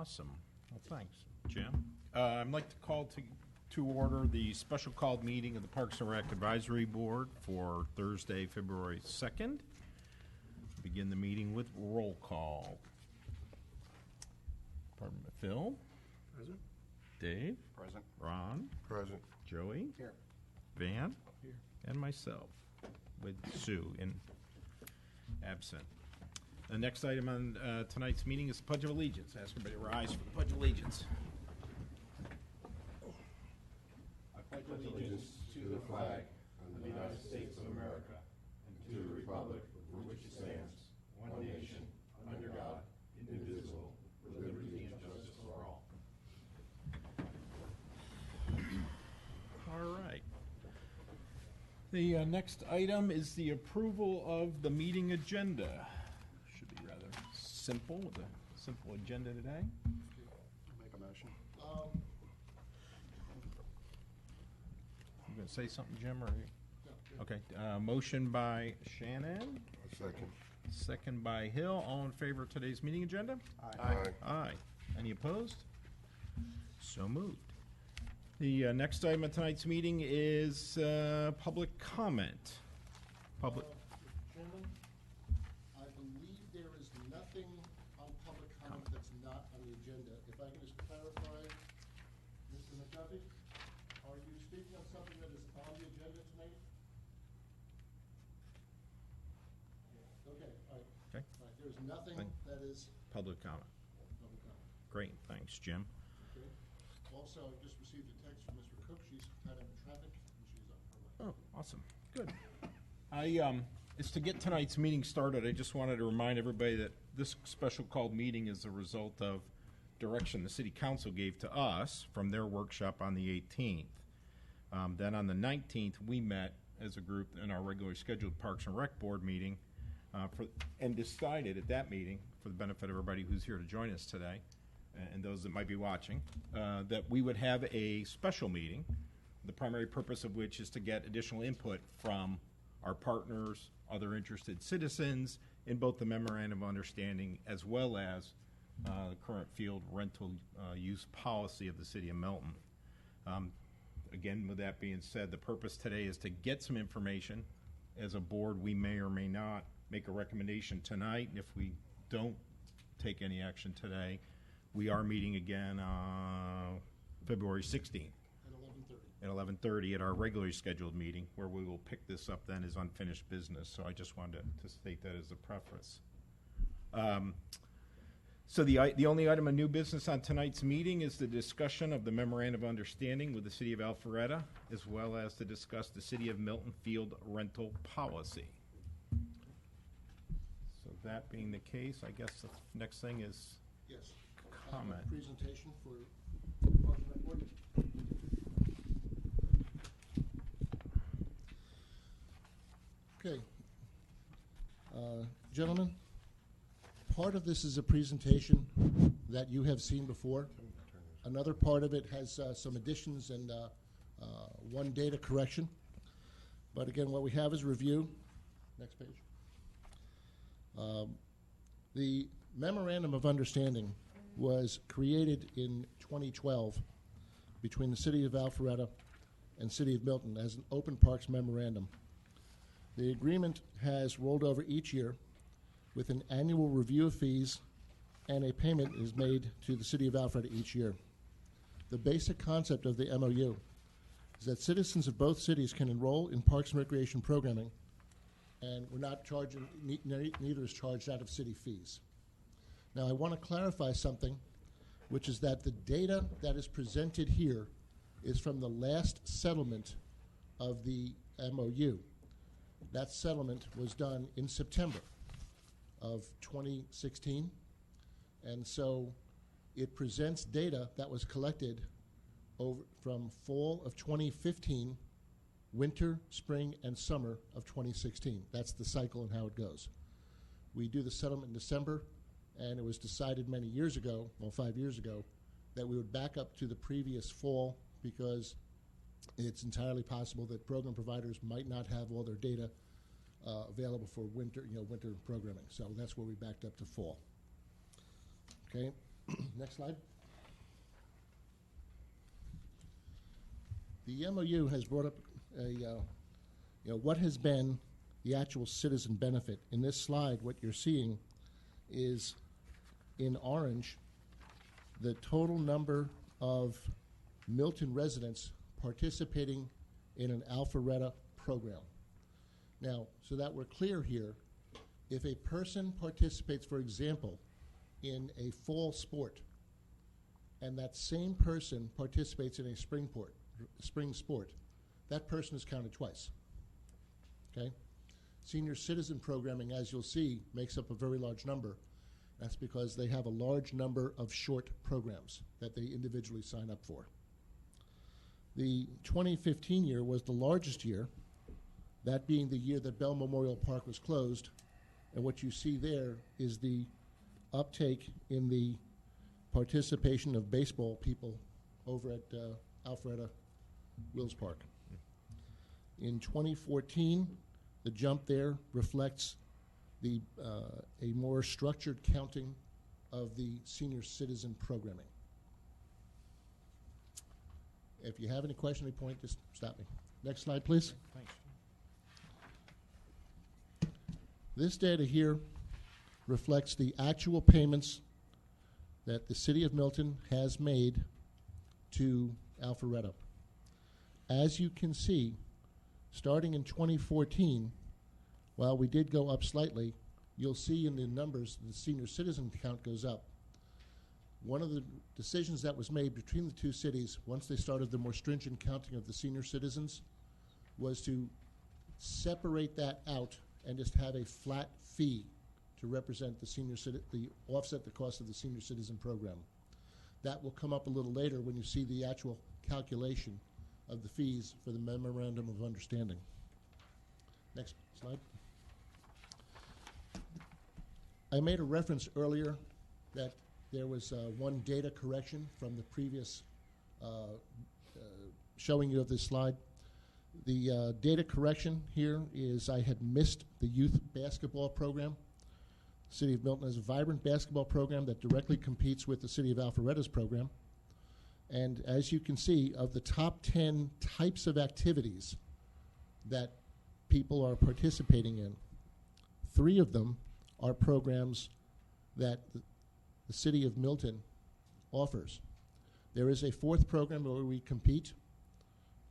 Awesome. Well, thanks, Jim. I'd like to call to order the special called meeting of the Parks and Rec Advisory Board for Thursday, February 2nd. Begin the meeting with roll call. Pardon me, Phil? Present. Dave? Present. Ron? Present. Joey? Here. Van? Here. And myself, with Sue in absent. The next item on tonight's meeting is the Pledge of Allegiance. Ask everybody to rise for the Pledge of Allegiance. I pledge allegiance to the flag of the United States of America and to the republic for which it stands, one nation, under God, indivisible, with liberty and justice for all. All right. The next item is the approval of the meeting agenda. Should be rather simple, with a simple agenda today. Make a motion. You going to say something, Jim? Or okay. Motion by Shannon. Second. Second by Hill. All in favor of today's meeting agenda? Aye. Aye. Any opposed? So moved. The next item of tonight's meeting is public comment. Public. Chairman, I believe there is nothing on public comment that's not on the agenda. If I can just clarify, Mr. McDuffie, are you speaking on something that is on the agenda tonight? Okay, all right. Okay. All right, there's nothing that is Public comment. public comment. Great. Thanks, Jim. Okay. Also, I just received a text from Mr. Cook. She's tied up in traffic and she's on her way. Oh, awesome. Good. Is to get tonight's meeting started, I just wanted to remind everybody that this special called meeting is a result of direction the City Council gave to us from their workshop on the 18th. Then on the 19th, we met as a group in our regularly scheduled Parks and Rec Board meeting and decided at that meeting, for the benefit of everybody who's here to join us today, and those that might be watching, that we would have a special meeting, the primary purpose of which is to get additional input from our partners, other interested citizens, in both the memorandum of understanding as well as the current field rental use policy of the City of Milton. Again, with that being said, the purpose today is to get some information. As a board, we may or may not make a recommendation tonight. If we don't take any action today, we are meeting again February 16th. At 11:30 at our regularly scheduled meeting, where we will pick this up then as unfinished business. So I just wanted to state that as a preface. So the only item of new business on tonight's meeting is the discussion of the memorandum of understanding with the City of Alpharetta, as well as to discuss the City of Milton field rental policy. So that being the case, I guess the next thing is Yes. comment. I have a presentation for Parks and Rec Board. Okay. Gentlemen, part of this is a presentation that you have seen before. Another part of it has some additions and one data correction. But again, what we have is review. Next page. The Memorandum of Understanding was created in 2012 between the City of Alpharetta and City of Milton as an open parks memorandum. The agreement has rolled over each year with an annual review of fees, and a payment is made to the City of Alpharetta each year. The basic concept of the MOU is that citizens of both cities can enroll in parks and recreation programming, and we're not charging, neither is charged out of city fees. Now, I want to clarify something, which is that the data that is presented here is from the last settlement of the MOU. That settlement was done in September of 2016, and so it presents data that was collected over from fall of 2015, winter, spring, and summer of 2016. That's the cycle and how it goes. We do the settlement in December, and it was decided many years ago, well, 5 years ago, that we would back up to the previous fall because it's entirely possible that program providers might not have all their data available for winter, winter programming. So that's where we backed up to fall. Okay. Next slide. The MOU has brought up what has been the actual citizen benefit. In this slide, what you're seeing is in orange the total number of Milton residents participating in an Alpharetta program. Now, so that we're clear here, if a person participates, for example, in a fall sport, and that same person participates in a spring sport, that person is counted twice. Okay? Senior citizen programming, as you'll see, makes up a very large number. That's because they have a large number of short programs that they individually sign up for. The 2015 year was the largest year, that being the year that Bell Memorial Park was closed. And what you see there is the uptake in the participation of baseball people over at Alpharetta Wills Park. In 2014, the jump there reflects the a more structured counting of the senior citizen programming. If you have any question, any point, just stop me. Next slide, please. Thanks. This data here reflects the actual payments that the City of Milton has made to Alpharetta. As you can see, starting in 2014, while we did go up slightly, you'll see in the numbers the senior citizen count goes up. One of the decisions that was made between the two cities, once they started the more stringent counting of the senior citizens, was to separate that out and just have a flat fee to represent the offset the cost of the senior citizen program. That will come up a little later when you see the actual calculation of the fees for the Memorandum of Understanding. Next slide. I made a reference earlier that there was one data correction from the previous showing you of this slide. The data correction here is I had missed the youth basketball program. The City of Milton has a vibrant basketball program that directly competes with the City of Alpharetta's program. And as you can see, of the top 10 types of activities that people are participating in, 3 of them are programs that the City of Milton offers. There is a 4th program where we compete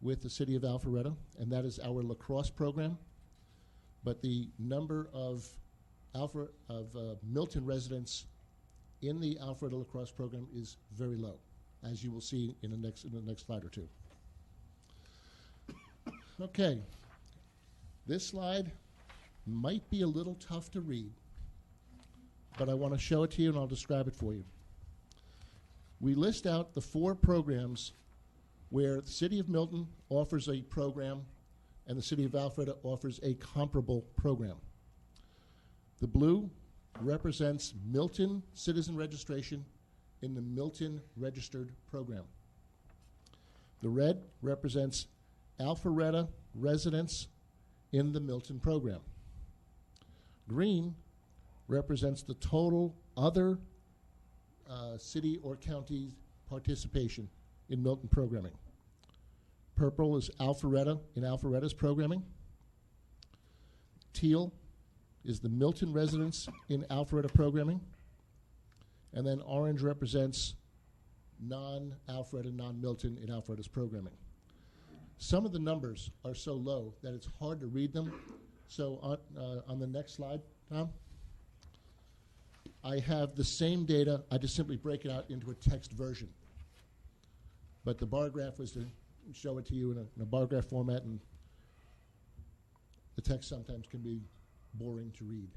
with the City of Alpharetta, and that is our lacrosse program. But the number of Milton residents in the Alpharetta lacrosse program is very low, as you will see in the next slide or two. Okay, this slide might be a little tough to read, but I want to show it to you and I'll describe it for you. We list out the 4 programs where the City of Milton offers a program and the City of Alpharetta offers a comparable program. The blue represents Milton citizen registration in the Milton registered program. The red represents Alpharetta residents in the Milton program. Green represents the total other city or county participation in Milton programming. Purple is Alpharetta in Alpharetta's programming. Teal is the Milton residents in Alpharetta programming. And then orange represents non-Alpharetta, non-Milton in Alpharetta's programming. Some of the numbers are so low that it's hard to read them. So on the next slide, Tom, I have the same data. I just simply break it out into a text version. But the bar graph was to show it to you in a bar graph format, and the text sometimes can be boring to read.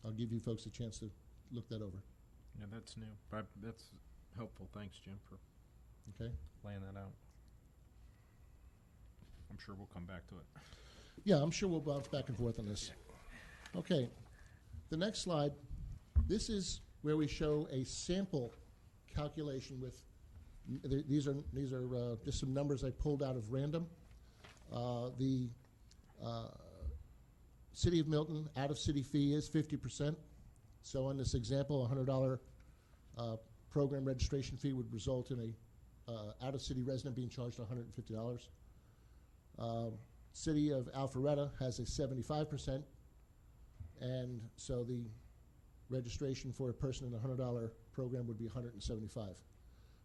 I'll give you folks a chance to look that over. Yeah, that's new. But that's helpful. Thanks, Jim, for laying that out. I'm sure we'll come back to it. Yeah, I'm sure we'll bounce back and forth on this. Okay, the next slide. This is where we show a sample calculation with, these are just some numbers I pulled out of random. The City of Milton out-of-city fee is 50%. So in this example, a $100 program registration fee would result in a out-of-city resident being charged $150. City of Alpharetta has a 75%, and so the registration for a person in a $100 program would be $175.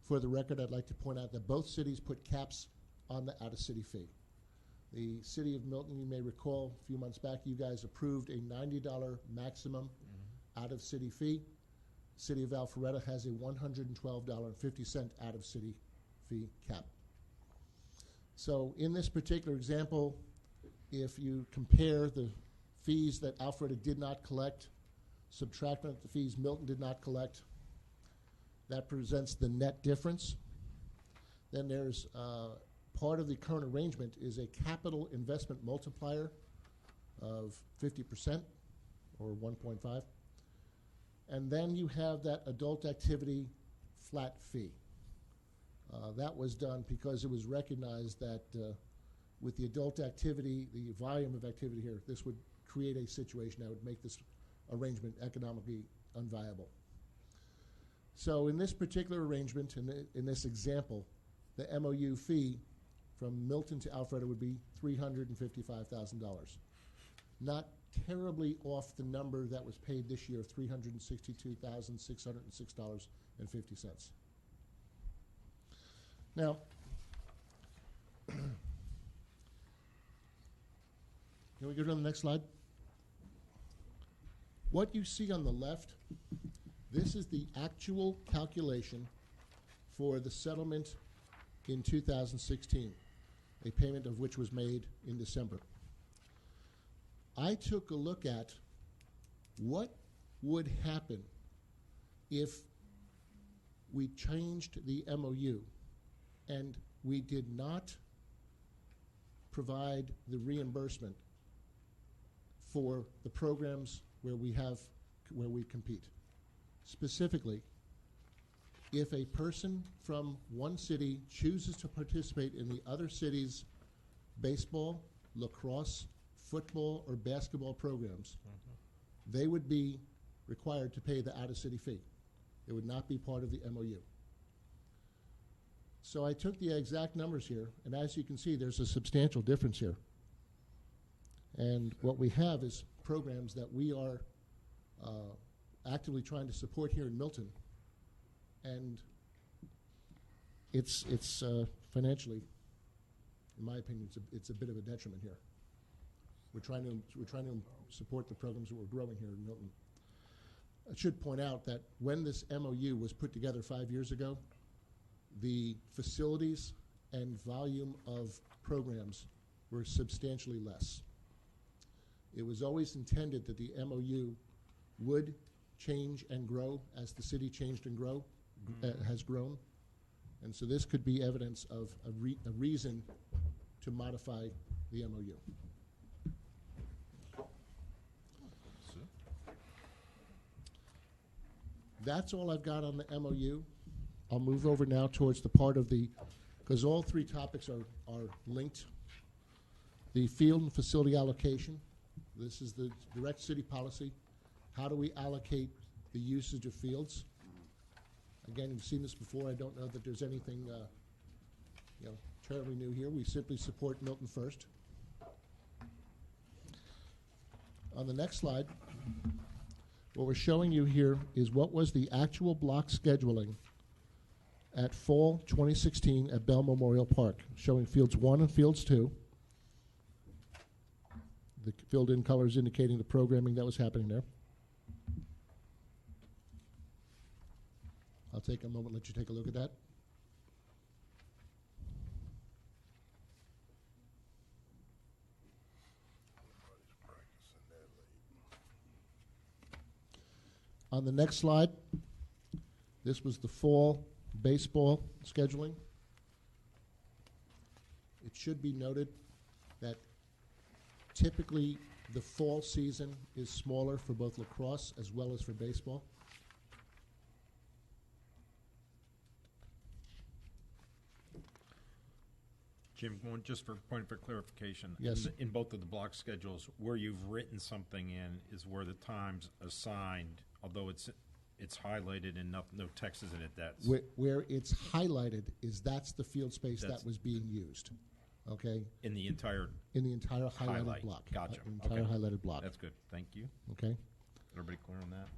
For the record, I'd like to point out that both cities put caps on the out-of-city fee. The City of Milton, you may recall, a few months back, you guys approved a $90 maximum out-of-city fee. City of Alpharetta has a $112.50 out-of-city fee cap. So in this particular example, if you compare the fees that Alpharetta did not collect, subtract the fees Milton did not collect, that presents the net difference. Then there's part of the current arrangement is a capital investment multiplier of 50% or 1.5. And then you have that adult activity flat fee. That was done because it was recognized that with the adult activity, the volume of activity here, this would create a situation that would make this arrangement economically unviable. So in this particular arrangement, in this example, the MOU fee from Milton to Alpharetta would be $355,000. Not terribly off the number that was paid this year of $362,606.50. Now, can we go to the next slide? What you see on the left, this is the actual calculation for the settlement in 2016, a payment of which was made in December. I took a look at what would happen if we changed the MOU and we did not provide the reimbursement for the programs where we compete. Specifically, if a person from one city chooses to participate in the other city's baseball, lacrosse, football, or basketball programs, they would be required to pay the out-of-city fee. It would not be part of the MOU. So I took the exact numbers here, and as you can see, there's a substantial difference here. And what we have is programs that we are actively trying to support here in Milton, and it's financially, in my opinion, it's a bit of a detriment here. We're trying to support the programs that we're growing here in Milton. I should point out that when this MOU was put together 5 years ago, the facilities and volume of programs were substantially less. It was always intended that the MOU would change and grow as the city changed and has grown. And so this could be evidence of a reason to modify the MOU. That's all I've got on the MOU. I'll move over now towards the part of because all three topics are linked. The field and facility allocation. This is the direct city policy. How do we allocate the usage of fields? Again, you've seen this before. I don't know that there's anything terribly new here. We simply support Milton first. On the next slide, what we're showing you here is what was the actual block scheduling at fall 2016 at Bell Memorial Park, showing fields 1 and fields 2. The filled-in colors indicating the programming that was happening there. I'll take a moment and let you take a look at that. On the next slide, this was the fall baseball scheduling. It should be noted that typically the fall season is smaller for both lacrosse as well as for baseball. Jim, just for point for clarification. Yes. In both of the block schedules, where you've written something in is where the time's assigned, although it's highlighted and no text is in it. That's Where it's highlighted that's the field space That's- that was being used, okay? in the entire. In the entire highlighted Highlight. block. Gotcha. Entire Okay. highlighted block, That's good. Thank you. okay? Everybody clear on that?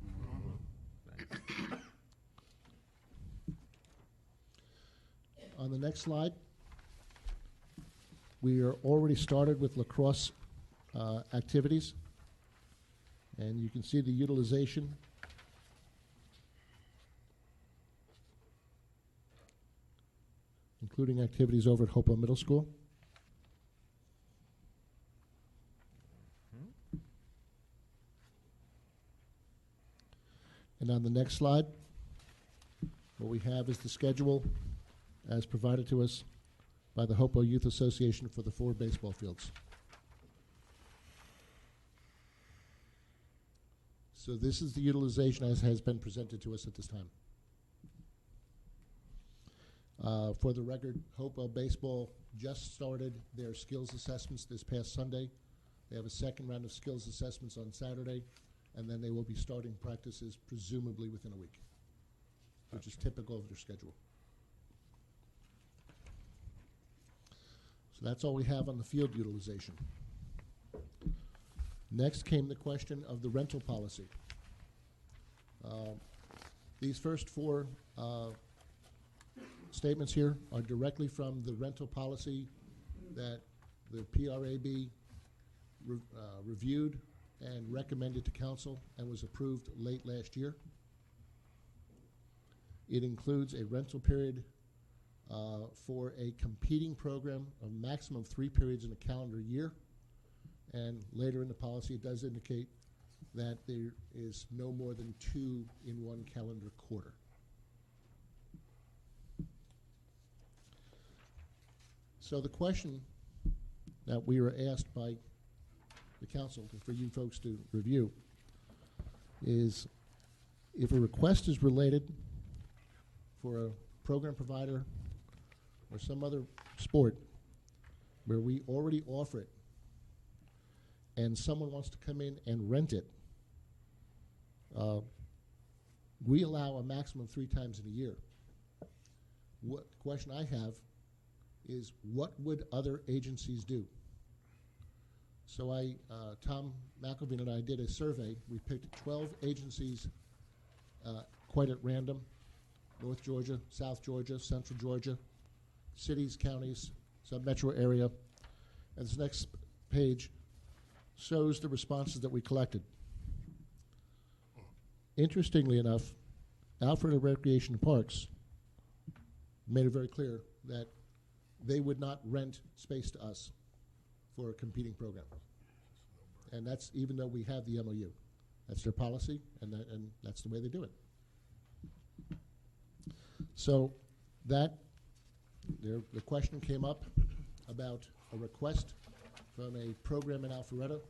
Thanks. On the next slide, we are already started with lacrosse activities, and you can see the utilization. Including activities over at Hopewell Middle School. And on the next slide, what we have is the schedule as provided to us by the Hopewell Youth Association for the 4 baseball fields. So this is the utilization as has been presented to us at this time. For the record, Hopewell Baseball just started their skills assessments this past Sunday. They have a second round of skills assessments on Saturday, and then they will be starting practices presumably within a week, which is typical of their schedule. So that's all we have on the field utilization. Next came the question of the rental policy. These first 4 statements here are directly from the rental policy that the PRAB reviewed and recommended to council and was approved late last year. It includes a rental period for a competing program of maximum 3 periods in a calendar year. And later in the policy, it does indicate that there is no more than 2 in 1 calendar quarter. So the question that we were asked by the council for you folks to review is if a request is related for a program provider or some other sport where we already offer it and someone wants to come in and rent it, we allow a maximum 3 times in a year. What the question I have is what would other agencies do? So Tom McElveen and I did a survey. We picked 12 agencies quite at random: North Georgia, South Georgia, Central Georgia, cities, counties, sub-metro area. And this next page shows the responses that we collected. Interestingly enough, Alpharetta Recreation Parks made it very clear that they would not rent space to us for a competing program. And that's even though we have the MOU. That's their policy, and that's the way they do it. So the question came up about a request from a program in Alpharetta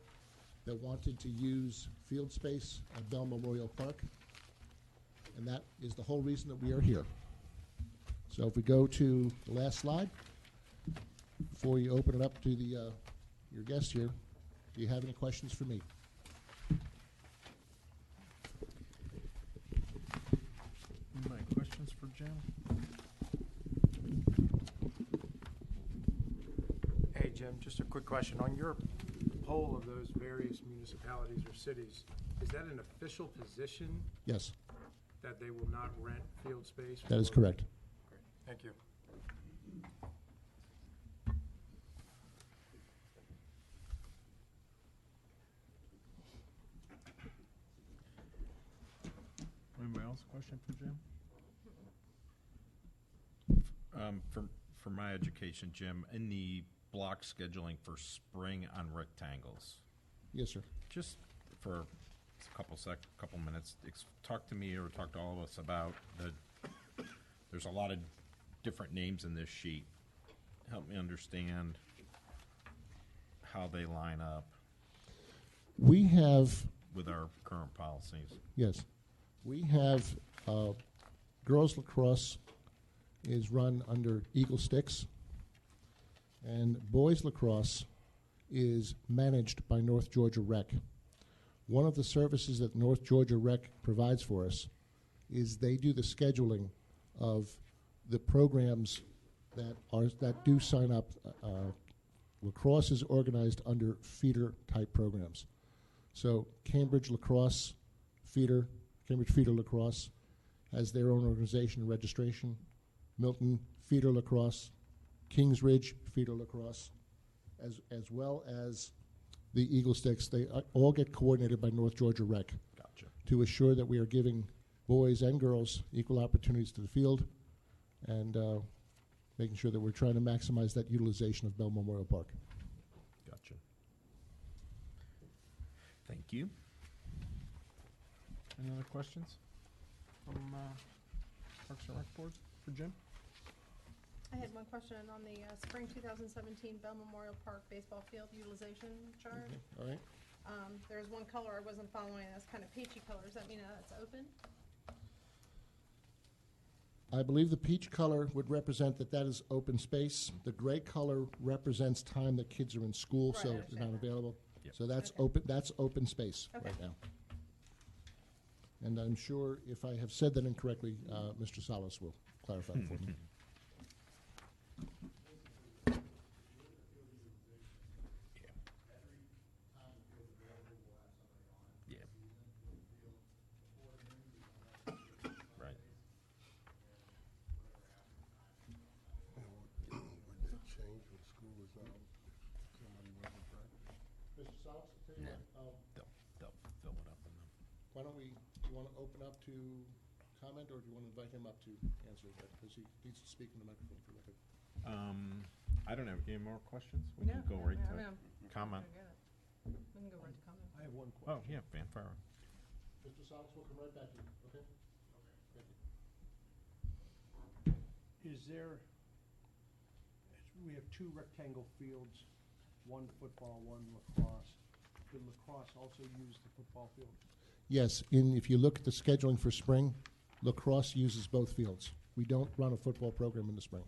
that wanted to use field space at Bell Memorial Park. And that is the whole reason that we are here. So if we go to the last slide, before you open it up to the your guests here, do you have any questions for me? My questions for Jim? Hey, Jim, just a quick question. On your poll of those various municipalities or cities, is that an official position Yes, that they will not rent field space? that is for- correct. Great. Thank you. Anybody else question for Jim? For my education, Jim, in the block scheduling for spring on rectangles, Yes, sir. just for a couple minutes, talk to me or talk to all of us about there's a lot of different names in this sheet. Help me understand how they line up We have, with our current policies. yes, we have girls lacrosse is run under Eagle Sticks, And boys lacrosse is managed by North Georgia Rec. One of the services that North Georgia Rec provides for us is they do the scheduling of the programs that do sign up. Lacrosse is organized under feeder type programs. So Cambridge Feeder Lacrosse has their own organization and registration. Milton Feeder Lacrosse, Kingsridge Feeder Lacrosse, as well as the Eagle Sticks. They all get coordinated by North Georgia Rec. Gotcha. To assure that we are giving boys and girls equal opportunities to the field, and making sure that we're trying to maximize that utilization of Bell Memorial Park. Gotcha. Thank you. Any other questions from Parks and Rec Board for Jim? I had one question on the spring 2017 Bell Memorial Park baseball field utilization chart. All right. There's one color I wasn't following. That's kind of peachy color. Does that mean that's open? I believe the peach color would represent that is open space. The gray color represents time that kids are in school, Right, I so understand they're not that. available. Yep. So that's Okay. open. That's open space Okay. right now. And I'm sure if I have said that incorrectly, Mr. Salas will clarify it for me. Yeah. Right. Would that change when school is out? Somebody wasn't practicing? Mr. Salas, tell you No. what, They'll fill it up and then. why don't we, do you want to open up to comment, or do you want to invite him up to answer that? Because he needs to speak in the microphone for the record. I don't have any more questions. We can go right to comment. We can go right to comment. I have one Oh, question. yeah, fanfare. Mr. Salas, we'll come right back to you, okay? Thank you. Is there, we have two rectangle fields, one football, one lacrosse. Did lacrosse also use the football field? Yes, if you look at the scheduling for spring, lacrosse uses both fields. We don't run a football program in the spring.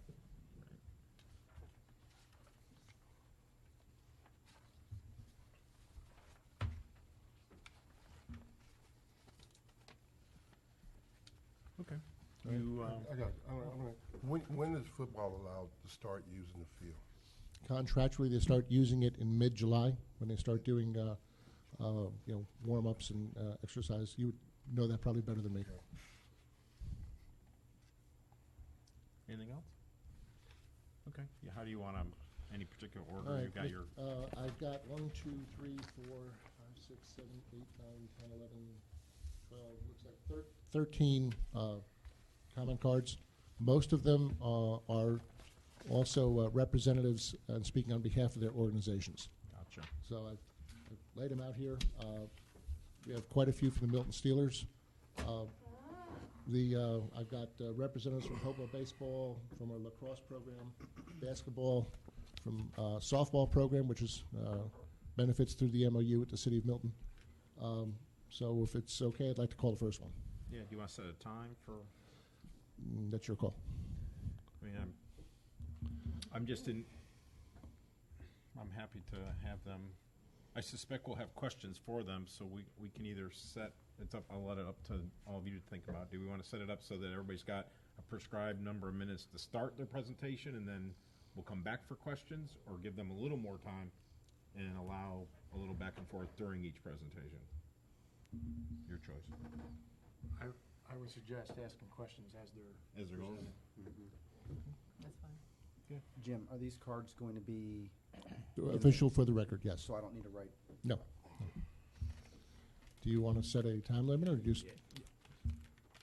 Okay. You, When is football allowed to start using the field? Contractually, they start using it in mid-July when they start doing, warm-ups and exercise. You would know that probably better than me. anything else? Okay. Yeah, how do you want any particular order? All right, You've got your, I've got 1, 2, 3, 4, 5, 6, 7, 8, 9, 10, 11, 12, looks like 13 comment cards. Most of them are also representatives and speaking on behalf of their organizations. gotcha. So I've laid them out here. We have quite a few from the Milton Steelers. I've got representatives from Hopewell Baseball, from our lacrosse program, basketball, from softball program, which is benefits through the MOU with the City of Milton. So if it's okay, I'd like to call the first one. Yeah, do you want to set a time for, That's your call. I mean, I'm happy to have them. I suspect we'll have questions for them, so we can either set, I'll let it up to all of you to think about. Do we want to set it up so that everybody's got a prescribed number of minutes to start their presentation, and then we'll come back for questions, or give them a little more time and allow a little back and forth during each presentation? Your choice. I would suggest asking questions as they're As they're going. That's fine. Jim, are these cards going to be, Official for the record, yes. so I don't need to write? No. Do you want to set a time limit, or just?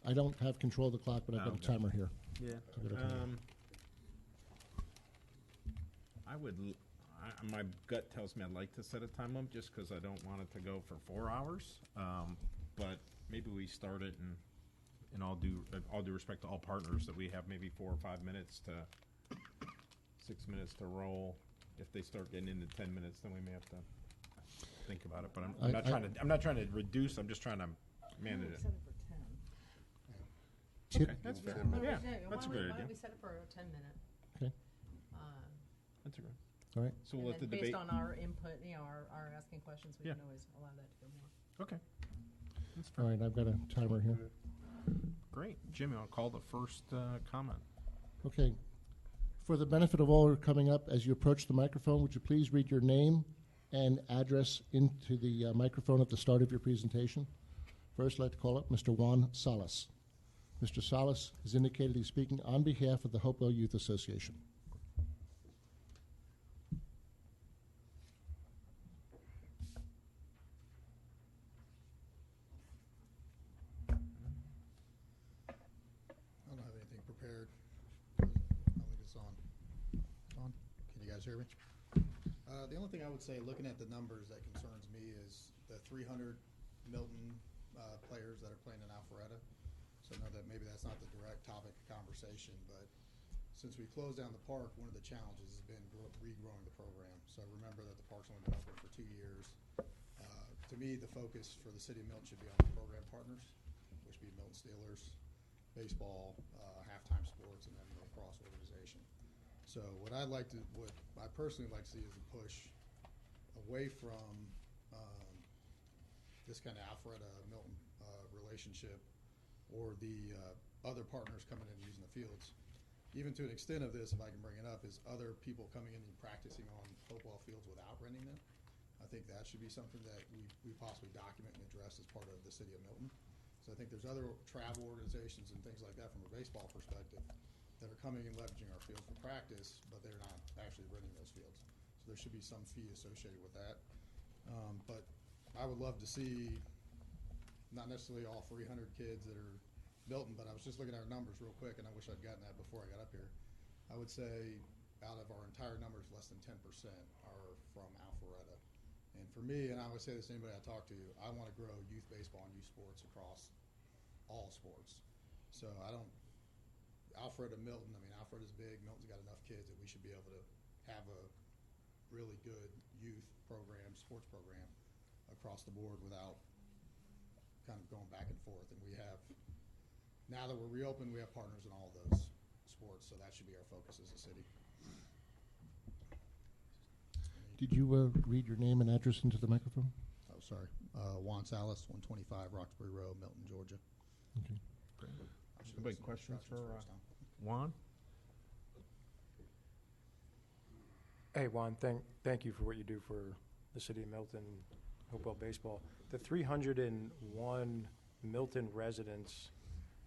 I don't have control of the clock, but I've got a Okay. timer here. Yeah. I've got a timer. My gut tells me I'd like to set a time limit, just because I don't want it to go for 4 hours. But maybe we start it, and in all due respect to all partners, that we have maybe 4 or 5 minutes to 6 minutes to roll. If they start getting into 10 minutes, then we may have to think about it. But I'm not trying to reduce. I'm just trying to manage it. Set it for 10. Tip- Okay, that's fair. Why don't we- Yeah, why that's a don't we- good Why idea. don't we set it for a 10-minute? Okay. That's a good. All right. So we'll let the And then debate. based on our input, our asking questions, we Yeah. can always allow that to go more. Okay. That's All fine. right, I've got a timer here. Great. Jimmy, I'll call the first comment. Okay. For the benefit of all who are coming up, as you approach the microphone, would you please read your name and address into the microphone at the start of your presentation? First, I'd like to call up Mr. Juan Salas. Mr. Salas has indicated he's speaking on behalf of the Hopewell Youth Association. I don't have anything prepared. I think it's on. On? Can you guys hear me? The only thing I would say, looking at the numbers that concerns me is the 300 Milton players that are playing in Alpharetta. So I know that maybe that's not the direct topic of conversation, but since we closed down the park, one of the challenges has been regrowing the program. So remember that the park's only been open for 2 years. To me, the focus for the city of Milton should be on the program partners, which would be Milton Steelers, baseball, halftime sports, and then the lacrosse organization. So what I personally like to see is a push away from this kind of Alpharetta-Milton relationship, or the other partners coming in and using the fields. Even to an extent of this, if I can bring it up, is other people coming in and practicing on Hopewell fields without renting them. I think that should be something that we possibly document and address as part of the city of Milton. So I think there's other travel organizations and things like that from a baseball perspective that are coming and leveraging our fields for practice, but they're not actually renting those fields. So there should be some fee associated with that. But I would love to see, not necessarily all 300 kids that are Milton, but I was just looking at our numbers real quick, and I wish I'd gotten that before I got up here. I would say out of our entire numbers, less than 10% are from Alpharetta. And for me, and I always say this to anybody I talk to, I want to grow youth baseball and youth sports across all sports. So Alpharetta, Milton, Alpharetta's big. Milton's got enough kids that we should be able to have a really good youth program, sports program across the board without kind of going back and forth. And we have, now that we're reopened, we have partners in all those sports, so that should be our focus as a city. Did you read your name and address into the microphone? Oh, sorry. Juan Salas, 125 Roxbury Road, Milton, Georgia. Okay. I should Anybody have questions for first time. Juan? Hey, Juan, thank you for what you do for the city of Milton, Hopewell baseball. The 301 Milton residents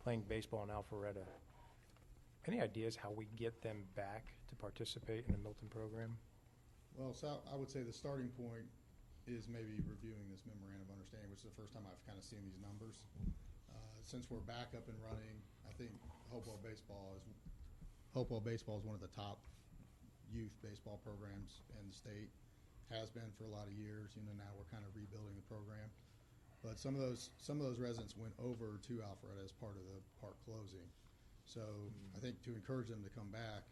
playing baseball in Alpharetta, any ideas how we get them back to participate in the Milton program? Well, so I would say the starting point is maybe reviewing this memorandum of understanding, which is the first time I've kind of seen these numbers. Since we're back up and running, I think Hopewell baseball is one of the top youth baseball programs in the state. Has been for a lot of years. Now we're kind of rebuilding the program. But some of those residents went over to Alpharetta as part of the park closing. So I think to encourage them to come back,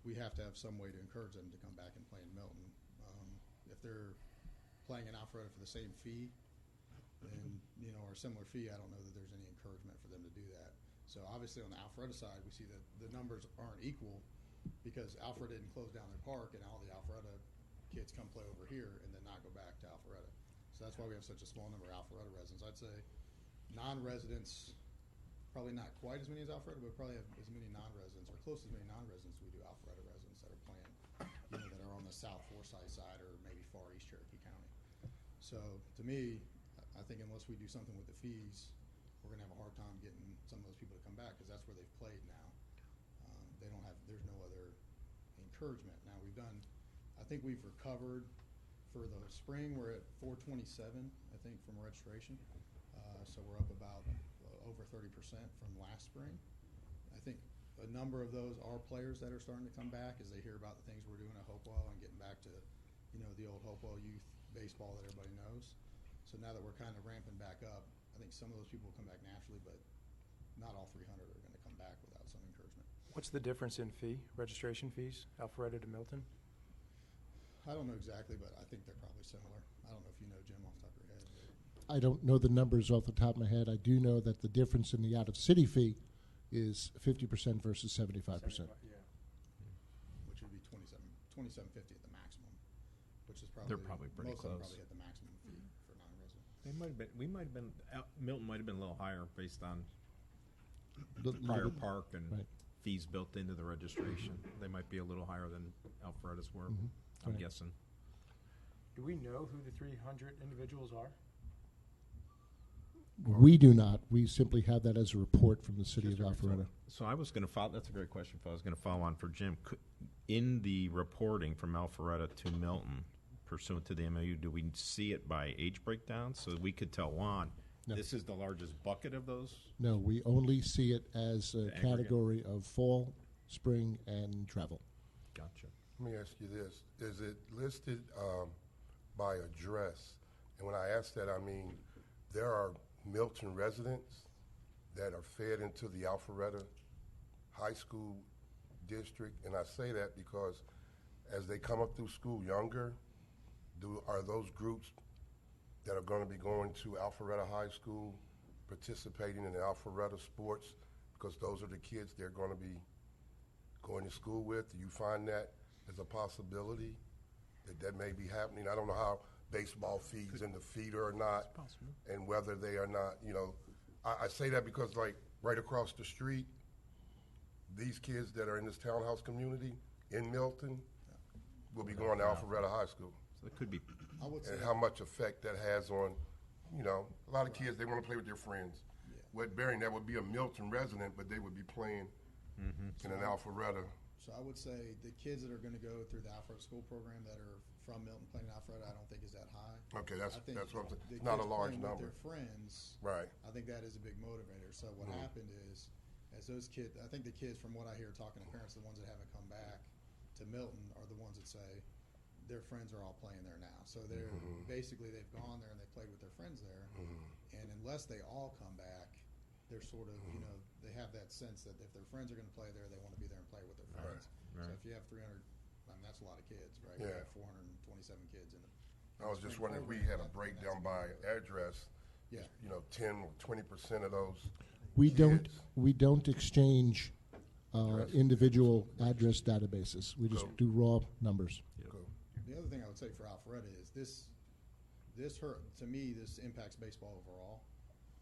we have to have some way to encourage them to come back and play in Milton. If they're playing in Alpharetta for the same fee, then, or a similar fee, I don't know that there's any encouragement for them to do that. So obviously on the Alpharetta side, we see that the numbers aren't equal because Alpharetta didn't close down their park and all the Alpharetta kids come play over here and then not go back to Alpharetta. So that's why we have such a small number of Alpharetta residents. I'd say non-residents, probably not quite as many as Alpharetta, but probably have as many non-residents or close to as many non-residents as we do Alpharetta residents that are playing, that are on the South Forsyth side or maybe far East Cherokee County. So to me, I think unless we do something with the fees, we're going to have a hard time getting some of those people to come back because that's where they've played now. There's no other encouragement. Now I think we've recovered for the spring. We're at 427, I think, from registration. So we're up about over 30% from last spring. I think a number of those are players that are starting to come back as they hear about the things we're doing at Hopewell and getting back to, the old Hopewell youth baseball that everybody knows. So now that we're kind of ramping back up, I think some of those people will come back naturally, but not all 300 are going to come back without some encouragement. What's the difference in registration fees, Alpharetta to Milton? I don't know exactly, but I think they're probably similar. I don't know if you know, Jim, off the top of your head. But I don't know the numbers off the top of my head. I do know that the difference in the out-of-city fee is 50% versus 75%. Yeah. which would be 27, $27.50 at the maximum, which is probably They're probably pretty most of them close. probably hit the maximum fee for non-resident. They might have been. We might have been. Milton might have been a little higher based on The- prior the- park and Right. fees built into the registration. They might be a little higher than Alpharetta's were. Mhm. I'm Right. guessing. Do we know who the 300 individuals are? We do not. We simply have that as a report from the city of Alpharetta. So I was going to follow. That's a great question. Phil. I was going to follow on for Jim. In the reporting from Alpharetta to Milton, pursuant to the MOU, do we see it by age breakdown so we could tell Juan No. this is the largest bucket of those? No, we only see it as a The aggregate. category of fall, spring, and travel. Gotcha. Let me ask you this. Is it listed by address? And when I ask that, I mean, there are Milton residents that are fed into the Alpharetta High School district, and I say that because as they come up through school younger, are those groups that are going to be going to Alpharetta High School participating in the Alpharetta sports because those are the kids they're going to be going to school with? Do you find that as a possibility that may be happening? I don't know how baseball feeds in the feeder or not, and whether they are not, I say that because like right across the street, these kids that are in this townhouse community in Milton will be going to Alpharetta High School. So it could be. I would say And how much effect that has on, a lot of kids, they want to play with their friends. With Bering, that would be a Milton resident, but they would be playing in an Alpharetta. So I would say the kids that are going to go through the Alpharetta school program that are from Milton playing Alpharetta, I don't think is that high. Okay, I think that's what I'm saying. the It's not a kids large playing number. with their friends, Right. I think that is a big motivator. So what happened is, as those kids, I think the kids, from what I hear talking to parents, the ones that haven't come back to Milton are the ones that say their friends are all playing there now. So they're basically they've gone there and they played with their friends there, and unless they all come back, they're sort of they have that sense that if their friends are going to play there, they want to be there and play with their friends. So right. if you have 300, that's a lot of kids, right? Yeah. You have 427 kids in the. I was just wondering if we had a breakdown by address. Yeah. 10 or 20% of those. We kids. don't exchange Address. individual address databases. We just do raw numbers. Cool. The other thing I would say for Alpharetta is this to me, this impacts baseball overall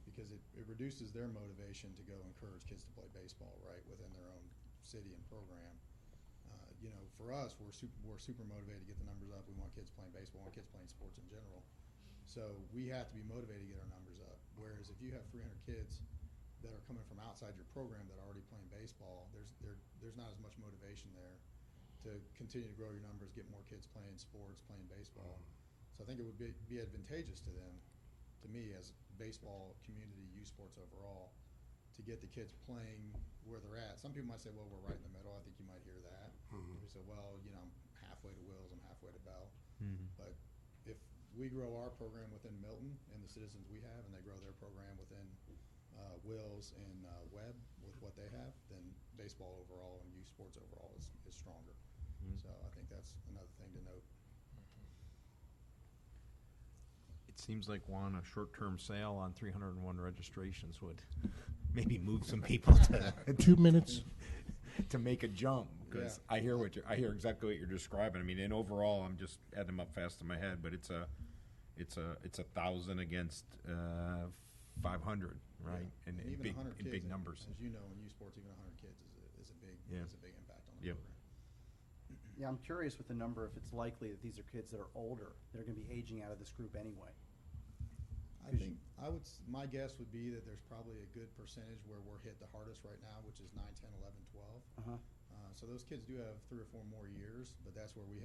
because it reduces their motivation to go encourage kids to play baseball, right, within their own city and program. For us, we're super motivated to get the numbers up. We want kids playing baseball, we want kids playing sports in general. So we have to be motivated to get our numbers up. Whereas if you have 300 kids that are coming from outside your program that are already playing baseball, there's not as much motivation there to continue to grow your numbers, get more kids playing sports, playing baseball. So I think it would be advantageous to them, to me, as baseball community, youth sports overall, to get the kids playing where they're at. Some people might say, well, we're right in the middle. I think you might hear that. We say, well, I'm halfway to Wills, I'm halfway to Bell. But if we grow our program within Milton and the citizens we have, and they grow their program within Wills and Webb with what they have, then baseball overall and youth sports overall is stronger. So I think that's another thing to note. It seems like a short-term sale on 301 registrations would maybe move some people to 2 minutes. to make a jump because Yeah. I hear exactly what you're describing. I mean, and overall, I'm just adding them up fast in my head, but it's a 1,000 against 500, right? And even big 100 in kids, big numbers. as you know, in youth sports, even 100 kids is a big impact on the Yep. program. Yeah, I'm curious with the number, if it's likely that these are kids that are older, that are going to be aging out of this group anyway. I think my guess would be that there's probably a good percentage where we're hit the hardest right now, which is 9, 10, 11, 12. Uh-huh. So those kids do have 3 or 4 more years, but that's where we're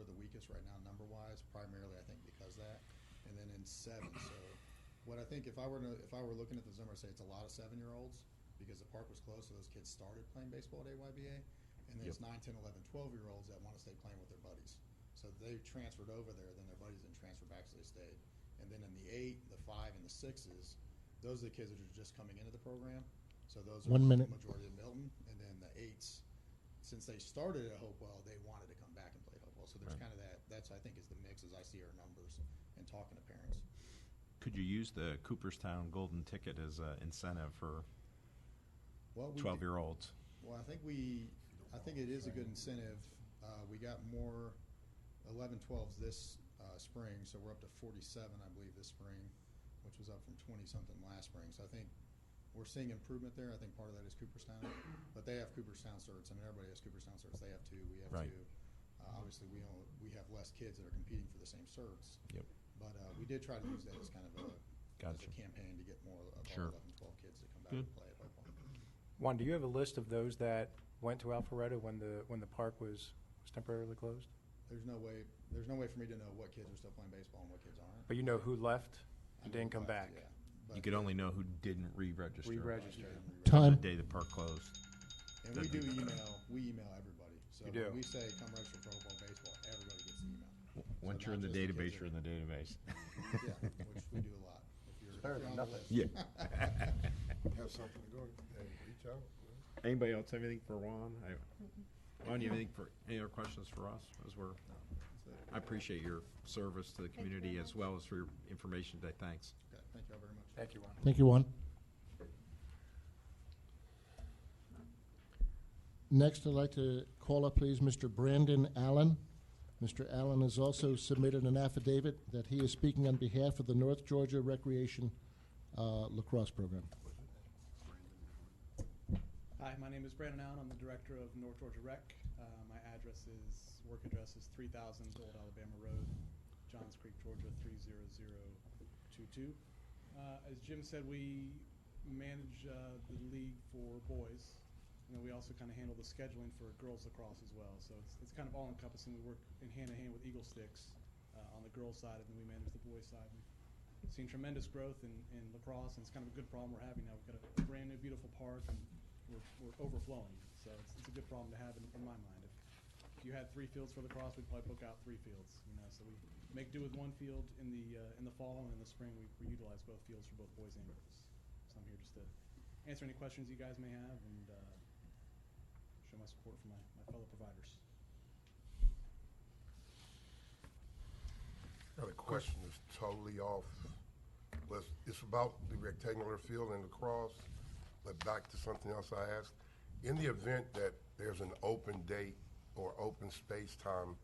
the weakest right now number-wise, primarily I think because of that. And then in 7, so what I think if I were looking at this number, I'd say it's a lot of 7-year-olds because the park was closed, so those kids started playing baseball at AYBA. And then it's 9, 10, 11, 12-year-olds that want to stay playing with their buddies. So they transferred over there, then their buddies didn't transfer back, so they stayed. And then in the 8, the 5, and the 6s, those are the kids that are just coming into the program. So those are 1 minute. the majority of Milton. And then the 8s, since they started at Hopewell, they wanted to come back and play at Hopewell. So there's kind of that's, I think, is the mix as I see our numbers and talking to parents. Could you use the Cooperstown Golden Ticket as an incentive for Well, 12-year-olds? Well, I think it is a good incentive We got more 11-12s this spring, so we're up to 47, I believe, this spring, which was up from 20-something last spring. So I think we're seeing improvement there. I think part of that is Cooperstown, but they have Cooperstown certs. I mean, everybody has Cooperstown certs. They have two. We have Right. two. Obviously, we have less kids that are competing for the same certs. Yep. But we did try to use that as kind of a, Gotcha. as a campaign to get more of Sure. our 11-12 kids to come back Good. and play at Hopewell. Juan, do you have a list of those that went to Alpharetta when the park was temporarily closed? There's no way for me to know what kids are still playing baseball and what kids aren't. But you know who left and I didn't come know back? yeah. You But- could only know who didn't re-register. Re-register. Time. The day the park closed. And we do email everybody. So You do? when we say come register for Hopewell baseball, everybody gets the email. Once So you're in not the just the database, kids you're in the database. Yeah, which we do a lot. If better you're than on the nothing. list. Yeah. Have something to go, hey, reach out. Anybody else have anything for Juan? Juan, do you have anything for, any other questions for us as we're, I appreciate your service to the Thank you community very as much. well as for your information today. Thanks. Okay, thank you all very much. Thank you, Juan. Thank you, Juan. Next, I'd like to call up, please, Mr. Brandon Allen. Mr. Allen has also submitted an affidavit that he is speaking on behalf of the North Georgia Recreation Lacrosse Program. Hi, my name is Brandon Allen. I'm the director of North Georgia Rec. My work address is 3000 Old Alabama Road, Johns Creek, Georgia 30022. As Jim said, we manage the league for boys. We also kind of handle the scheduling for girls lacrosse as well. So it's kind of all encompassing. We work in hand with Eagle Sticks on the girls side, and then we manage the boys side. We've seen tremendous growth in lacrosse, and it's kind of a good problem we're having now. We've got a brand new, beautiful park, and we're overflowing. So it's a good problem to have in my mind. If you had 3 fields for lacrosse, we'd probably book out 3 fields. So we make do with 1 field in the fall, and in the spring we utilize both fields for both boys and girls. So I'm here just to answer any questions you guys may have and show my support for my fellow providers. Now, the question is totally off. But it's about the rectangular field and lacrosse, but back to something else I asked. In the event that there's an open date or open space time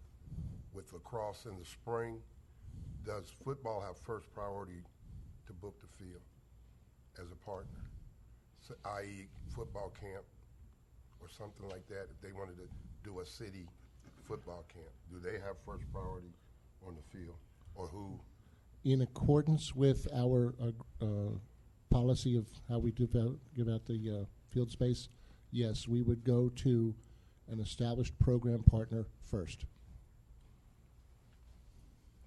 with lacrosse in the spring, does football have first priority to book the field as a partner? So, i.e. football camp or something like that, if they wanted to do a city football camp, do they have first priority on the field, or who? In accordance with our policy of how we give out the field space, yes, we would go to an established program partner first.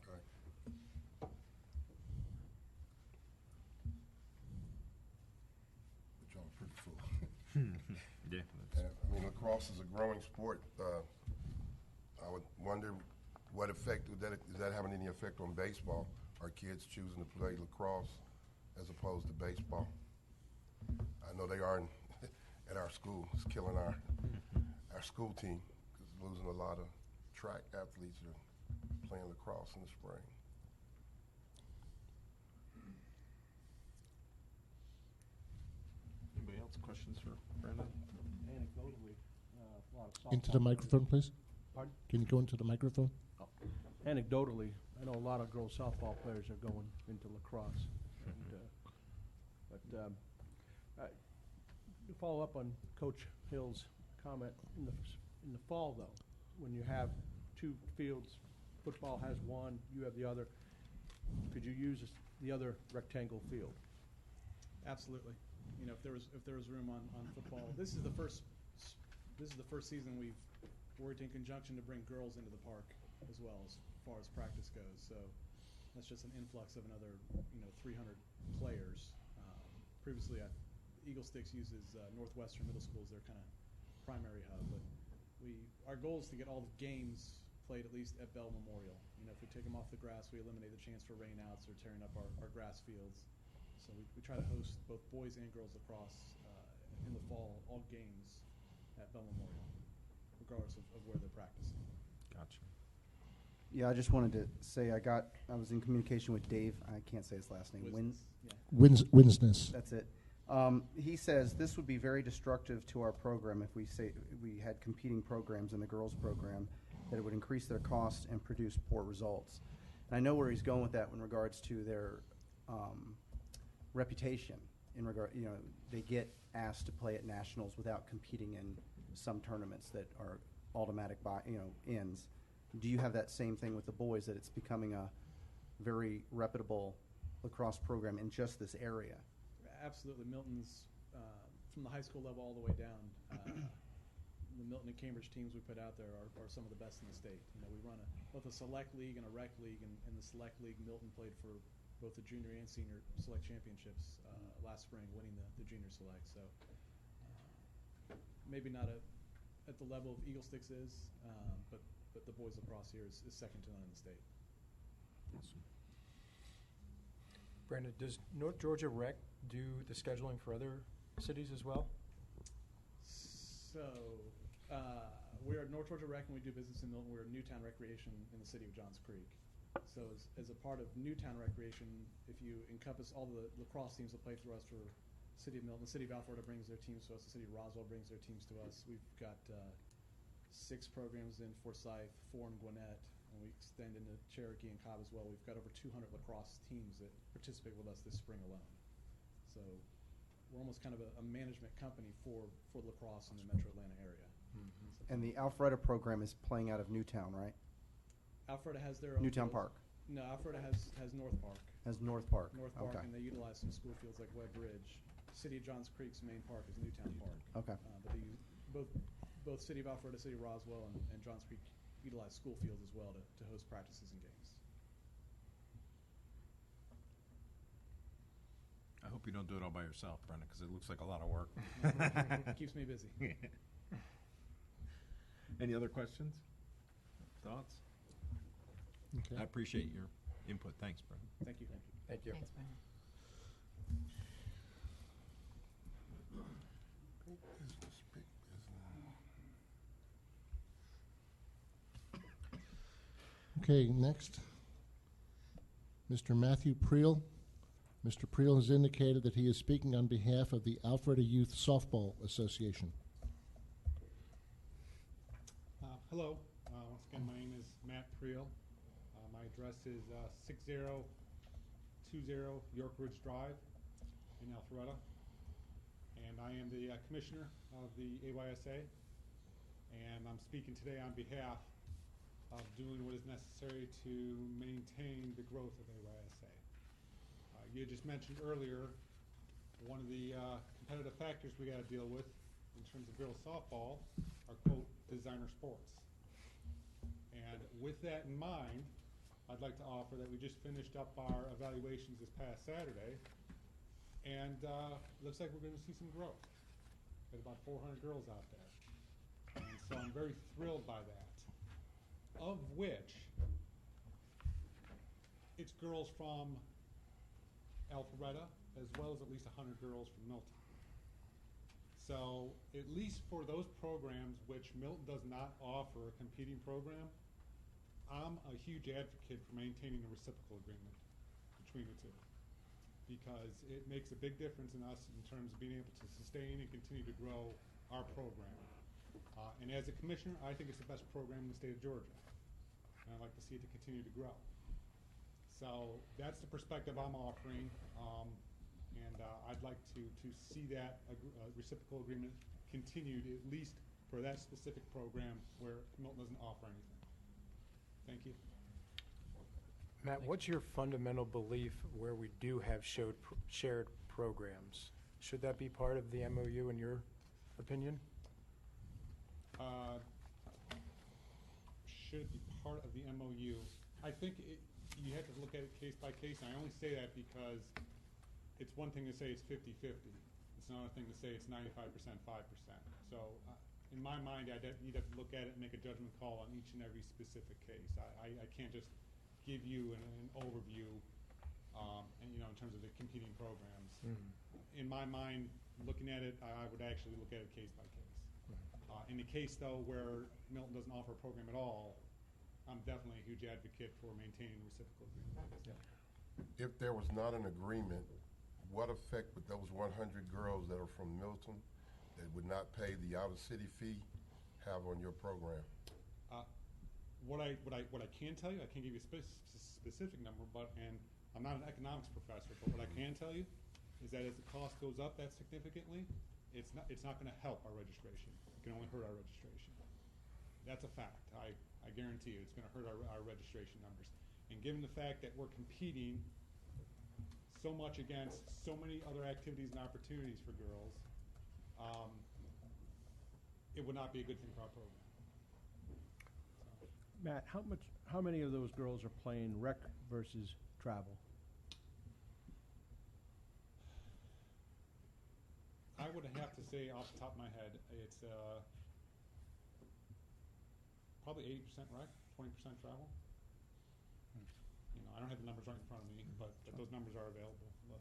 Okay. But y'all are pretty full. Yeah. I mean, lacrosse is a growing sport. I would wonder what effect is that having any effect on baseball? Are kids choosing to play lacrosse as opposed to baseball? I know they are at our school. It's killing our school team because it's losing a lot of track athletes who are playing lacrosse in the spring. Anybody else questions for Brandon? Anecdotally, a lot of softball. Into the microphone, please. Pardon? Can you go into the microphone? Anecdotally, I know a lot of girls softball players are going into lacrosse. To follow up on Coach Hill's comment, in the fall though, when you have 2 fields, football has 1, you have the other, could you use the other rectangle field? Absolutely. If there was room on football, this is the first season we've worked in conjunction to bring girls into the park as well as far as practice goes. So that's just an influx of another 300 players. Previously, Eagle Sticks uses Northwestern Middle School as their kind of primary hub, but our goal is to get all the games played at least at Bell Memorial. If we take them off the grass, we eliminate the chance for rainouts or tearing up our grass fields. So we try to host both boys and girls lacrosse in the fall, all games at Bell Memorial, regardless of where they're practicing. Gotcha. Yeah, I just wanted to say I was in communication with Dave. I can't say his last name. Wisnes, yeah. Winsness. That's it. He says this would be very destructive to our program if we had competing programs in the girls' program, that it would increase their costs and produce poor results. And I know where he's going with that in regards to their reputation. In regard, they get asked to play at nationals without competing in some tournaments that are automatic ends. Do you have that same thing with the boys, that it's becoming a very reputable lacrosse program in just this area? Absolutely. Milton's, from the high school level all the way down, the Milton and Cambridge teams we put out there are some of the best in the state. We run both a select league and a rec league, and in the select league, Milton played for both the junior and senior select championships last spring, winning the junior select. So maybe not at the level of Eagle Sticks is, but the boys lacrosse here is second to none in the state. Brandon, does North Georgia Rec do the scheduling for other cities as well? So we're at North Georgia Rec, and we do business in Milton. We're at Newtown Recreation in the city of Johns Creek. So as a part of Newtown Recreation, if you encompass all the lacrosse teams that play through us for City of Milton, the City of Alpharetta brings their teams to us, the City of Roswell brings their teams to us. We've got 6 programs in Forsyth, 4 in Gwinnett, and we extend into Cherokee and Cobb as well. We've got over 200 lacrosse teams that participate with us this spring alone. So we're almost kind of a management company for lacrosse in the metro Atlanta area. Mm-hmm. And the Alpharetta program is playing out of Newtown, right? Alpharetta has their own Newtown fields. Park. No, Alpharetta has North Park. Has North Park. North Park, okay. And they utilize some school fields like Webb Ridge. City of Johns Creek's main park is Newtown Park. Okay. But they use both City of Alpharetta, City of Roswell, and Johns Creek utilize school fields as well to host practices and games. I hope you don't do it all by yourself, Brendan, because it looks like a lot of work. Keeps me busy. Any other questions? Thoughts? Okay. I appreciate your input. Thanks, Brendan. Thank you. Thank you. Thanks, Brandon. Okay, next, Mr. Matthew Priel. Mr. Priel has indicated that he is speaking on behalf of the Alpharetta Youth Softball Association. Hello. Once again, my name is Matt Priel. My address is 6020 York Ridge Drive in Alpharetta. And I am the commissioner of the AYSA. And I'm speaking today on behalf of doing what is necessary to maintain the growth of AYSA. You just mentioned earlier one of the competitive factors we got to deal with in terms of girls softball are, quote, designer sports. And with that in mind, I'd like to offer that we just finished up our evaluations this past Saturday, and looks like we're going to see some growth. There's about 400 girls out there. And so I'm very thrilled by that, of which it's girls from Alpharetta, as well as at least 100 girls from Milton. So at least for those programs which Milton does not offer a competing program, I'm a huge advocate for maintaining a reciprocal agreement between the two, because it makes a big difference in us in terms of being able to sustain and continue to grow our program. And as a commissioner, I think it's the best program in the state of Georgia, and I'd like to see it to continue to grow. So that's the perspective I'm offering, and I'd like to see that reciprocal agreement continued, at least for that specific program where Milton doesn't offer anything. Thank you. Matt, what's your fundamental belief where we do have shared programs? Should that be part of the MOU in your opinion? Should it be part of the MOU? I think you have to look at it case by case, and I only say that because it's one thing to say it's 50-50. It's another thing to say it's 95%, 5%. So in my mind, you'd have to look at it and make a judgment call on each and every specific case. I can't just give you an overview, and in terms of the competing programs. Mm-hmm. In my mind, looking at it, I would actually look at it case by case. In the case, though, where Milton doesn't offer a program at all, I'm definitely a huge advocate for maintaining reciprocal agreement. If there was not an agreement what effect would those 100 girls that are from Milton that would not pay the out-of-city fee have on your program? What I can tell you, I can't give you a specific number, and I'm not an economics professor, but what I can tell you is that as the cost goes up that significantly, it's not going to help our registration. It can only hurt our registration. That's a fact. I guarantee you, it's going to hurt our registration numbers. And given the fact that we're competing so much against so many other activities and opportunities for girls, it would not be a good thing for our program. Matt, how many of those girls are playing rec versus travel? I would have to say off the top of my head, it's probably 80% rec, 20% travel. You know, I don't have the numbers right in front of me, but those numbers are available. So.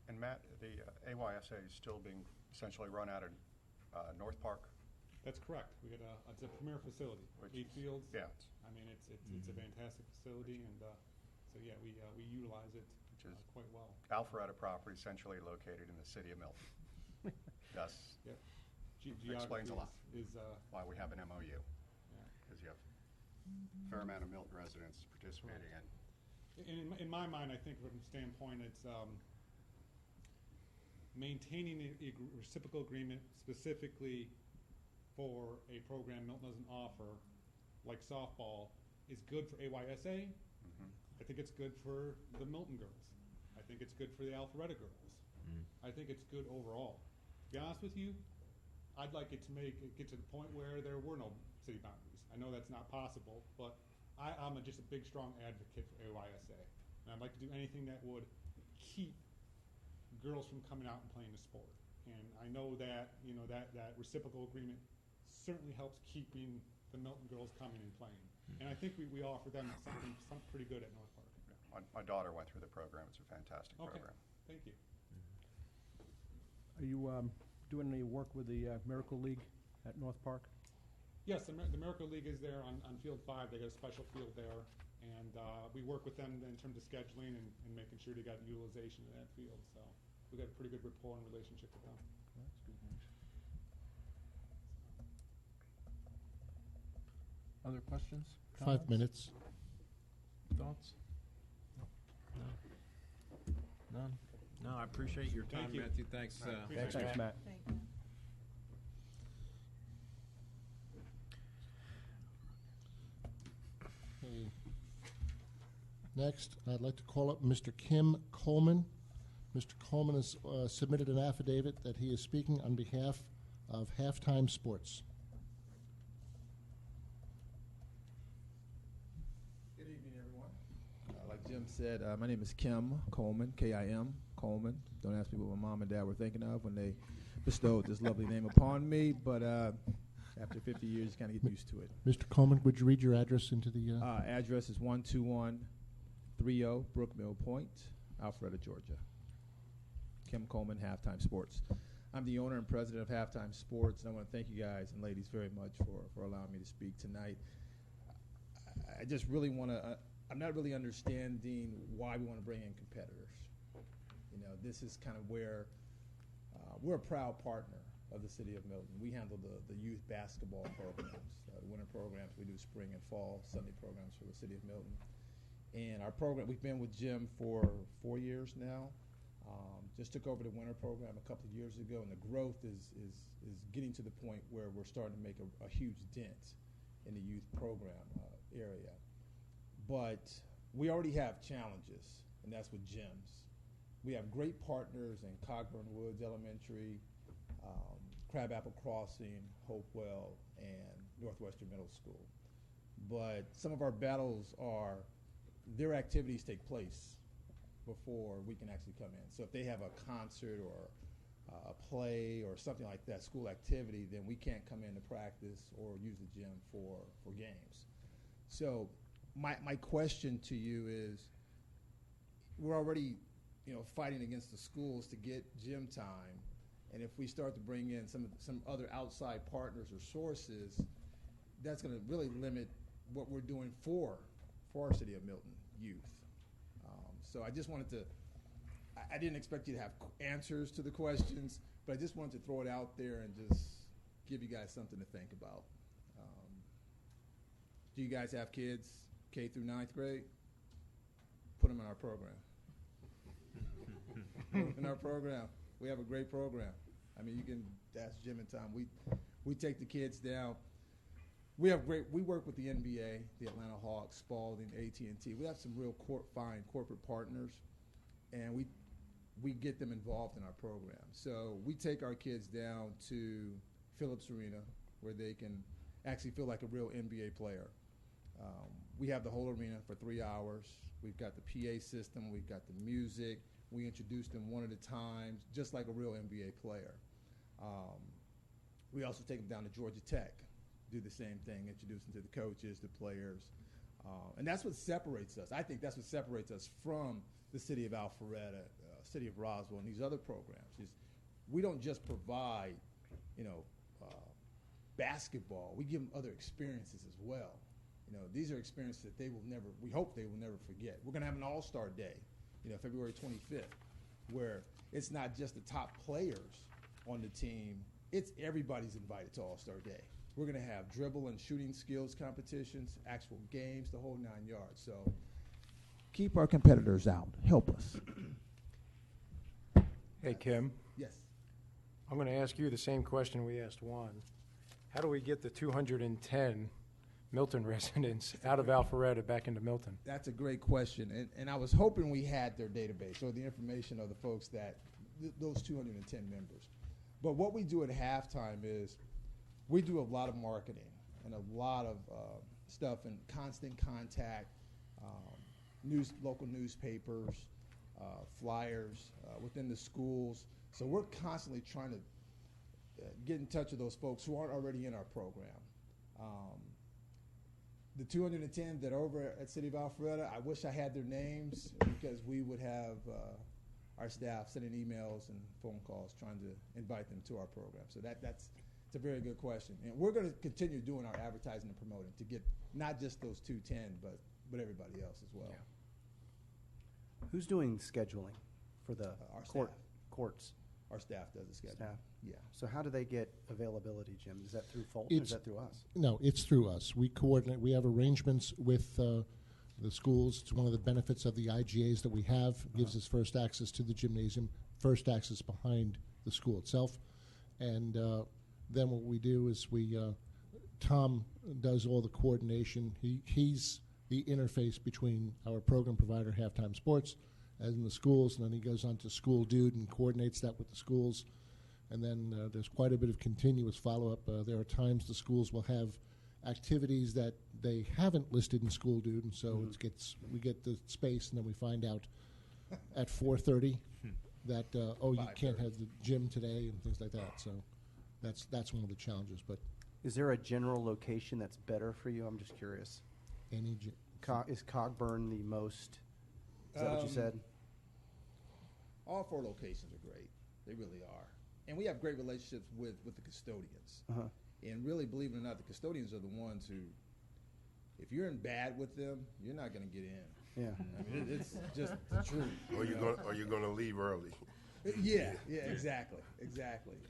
And Matt, the AYSA is still being essentially run out of North Park. That's correct. We got it's a premier facility. 8 fields. Yeah. I mean, it's a fantastic facility, and so yeah, we utilize it quite well. Alpharetta property essentially located in the city of Milton. Thus, yep. Explains a lot. Is why we have an MOU. Because you have a fair amount of Milton residents participating in. And in my mind, I think from the standpoint, it's maintaining a reciprocal agreement specifically for a program Milton doesn't offer, like softball, is good for AYSA. I think it's good for the Milton girls. I think it's good for the Alpharetta girls. I think it's good overall. To be honest with you, I'd like it to get to the point where there were no city boundaries. I know that's not possible, but I'm just a big, strong advocate for AYSA. And I'd like to do anything that would keep girls from coming out and playing the sport. And I know that, you know, that reciprocal agreement certainly helps keeping the Milton girls coming and playing. And I think we offer them something pretty good at North Park. Yeah. My daughter went through the program. It's a fantastic program. Thank you. Are you doing any work with the Miracle League at North Park? Yes, the Miracle League is there on Field 5. They got a special field there. And we work with them in terms of scheduling and making sure they got utilization of that field. So we got a pretty good rapport and relationship with them. That's good news. Other questions? 5 minutes. Thoughts? No. None? No, I appreciate your time, Thank you. Matthew. Thanks. Thanks, Matt. Thank you. Okay. Next, I'd like to call up Mr. Kim Coleman. Mr. Coleman has submitted an affidavit that he is speaking on behalf of Halftime Sports. Good evening, everyone. Like Jim said, my name is Kim Coleman, K-I-M, Coleman. Don't ask me what my mom and dad were thinking of when they bestowed this lovely name upon me, but after 50 years, you kind of get used to it. Mr. Coleman, would you read your address into the... Address is 12130 Brookmill Point, Alpharetta, Georgia. Kim Coleman, Halftime Sports. I'm the owner and president of Halftime Sports, and I want to thank you guys and ladies very much for allowing me to speak tonight. I just really want to... I'm not really understanding why we want to bring in competitors. You know, this is kind of where we're a proud partner of the city of Milton. We handle the youth basketball programs, the winter programs. We do spring and fall Sunday programs for the city of Milton. And our program, we've been with Jim for 4 years now. Just took over the winter program a couple of years ago, and the growth is getting to the point where we're starting to make a huge dent in the youth program area. But we already have challenges, and that's with gyms. We have great partners in Cogburn Woods Elementary, Crabapple Crossing, Hopewell, and Northwestern Middle School. But some of our battles are their activities take place before we can actually come in. So if they have a concert or a play or something like that, school activity, then we can't come in to practice or use the gym for games. So my question to you is, we're already fighting against the schools to get gym time, and if we start to bring in some other outside partners or sources, that's going to really limit what we're doing for our city of Milton youth. So I just wanted to I didn't expect you to have answers to the questions, but I just wanted to throw it out there and just give you guys something to think about. Do you guys have kids K through 9th grade? Put them in our program. Put 'em in our program. We have a great program. I mean, you can ask Jim and Tom. We take the kids down. We work with the NBA, the Atlanta Hawks, Spalding, AT&T. We have some real fine corporate partners, and we get them involved in our program. So we take our kids down to Phillips Arena, where they can actually feel like a real NBA player. We have the whole arena for 3 hours. We've got the PA system. We've got the music. We introduce them one at a time, just like a real NBA player. We also take them down to Georgia Tech, do the same thing, introduce them to the coaches, the players. And that's what separates us. I think that's what separates us from the city of Alpharetta, city of Roswell, and these other programs. Is we don't just provide, basketball. We give them other experiences as well. These are experiences that we hope they will never forget. We're going to have an all-star day, February 25th, where it's not just the top players on the team. It's everybody's invited to All-Star Day. We're going to have dribble and shooting skills competitions, actual games, the whole 9 yards. So keep our competitors out. Help us. Hey, Kim, Yes. I'm going to ask you the same question we asked Juan. How do we get the 210 Milton residents out of Alpharetta back into Milton? That's a great question. And I was hoping we had their database or the information of the folks that, those 210 members. But what we do at halftime is we do a lot of marketing and a lot of stuff in constant contact, local newspapers, flyers within the schools. So we're constantly trying to get in touch with those folks who aren't already in our program. The 210 that are over at City of Alpharetta, I wish I had their names because we would have our staff sending emails and phone calls trying to invite them to our program. So it's a very good question. And we're going to continue doing our advertising and promoting to get not just those 210, but everybody else as well. Yeah. Who's doing scheduling for the Our courts? Our staff does the schedule. Staff. Yeah. So how do they get availability, Jim? Is that through Fulton or is that through us? No, it's through us. We coordinate. We have arrangements with the schools. It's one of the benefits of the IGAs that we have. Gives us first access to the gymnasium, first access behind the school itself. And then what we do is Tom does all the coordination. He's the interface between our program provider, Halftime Sports, and the schools, and then he goes on to School Dude and coordinates that with the schools. And then there's quite a bit of continuous follow-up. There are times the schools will have activities that they haven't listed in School Dude, and so we get the space, and then we find out at 4:30 that you can't have the gym today and things like that. So that's one of the challenges. But Is there a general location that's better for you? I'm just curious. any gym. Is Cogburn the most? Is that what you said? All 4 locations are great. They really are. And we have great relationships with the custodians. Uh-huh. And really, believe it or not, the custodians are the ones who, if you're in bad with them, you're not going to get in. Yeah. I mean, it's just the truth. Or you're going to leave early. Yeah, exactly.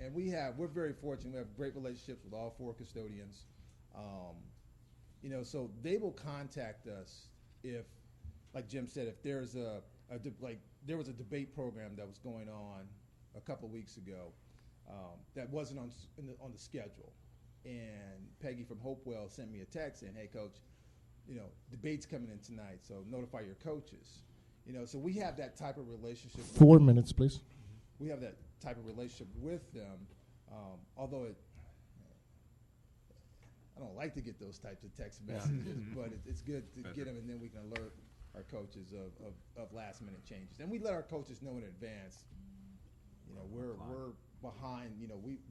And we're very fortunate. We have great relationships with all 4 custodians. So they will contact us if, like Jim said, if there's there was a debate program that was going on a couple of weeks ago that wasn't on the schedule, and Peggy from Hopewell sent me a text saying, "Hey, Coach, debate's coming in tonight, so notify your coaches." So we have that type of relationship. 4 minutes, please. We have that type of relationship with them, although I don't like to get those types of text messages, but it's good to get them, and then we can alert our coaches of last-minute changes. And we let our coaches know in advance, we're behind,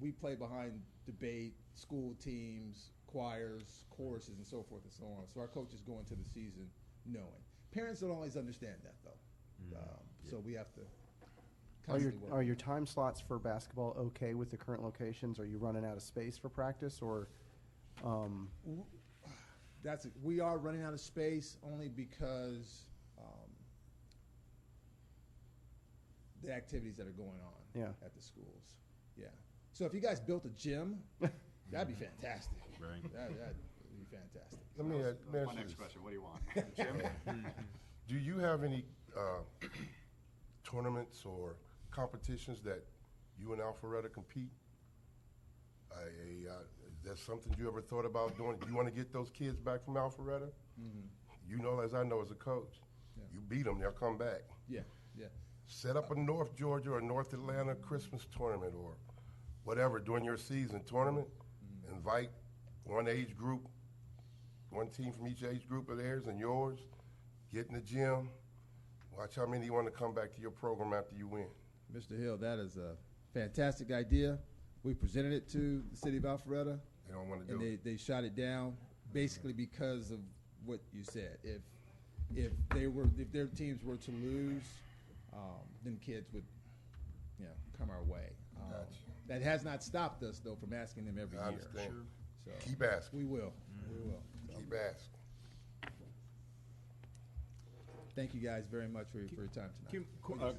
we play behind debate, school teams, choirs, choruses, and so forth and so on. So our coaches go into the season knowing. Parents don't always understand that, though. So we have to constantly work. Are your time slots for basketball okay with the current locations? Are you running out of space for practice, or? We are running out of space only because the activities that are going on Yeah. at the schools. Yeah. So if you guys built a gym, that'd be fantastic. Right. That'd be fantastic. Let me That's ask my you next this. question. What do you want? Jim? Do you have any tournaments or competitions that you and Alpharetta compete? Is that something you ever thought about doing? Do you want to get those kids back from Alpharetta? You know, as I know as a coach, Yeah. you beat them, they'll come back. Yeah, yeah. Set up a North Georgia or North Atlanta Christmas tournament or whatever during your season tournament. Invite one age group, one team from each age group of theirs and yours. Get in the gym. Watch how many want to come back to your program after you win. Mr. Hill, that is a fantastic idea. We presented it to the city of Alpharetta, They don't want to and do it. they shot it down basically because of what you said. If their teams were to lose, then kids would, come our way. Gotcha. That has not stopped us though from asking them every I year. understand. So Keep asking. we will. We will. So, Keep asking. thank you guys very much for your time tonight. Kim,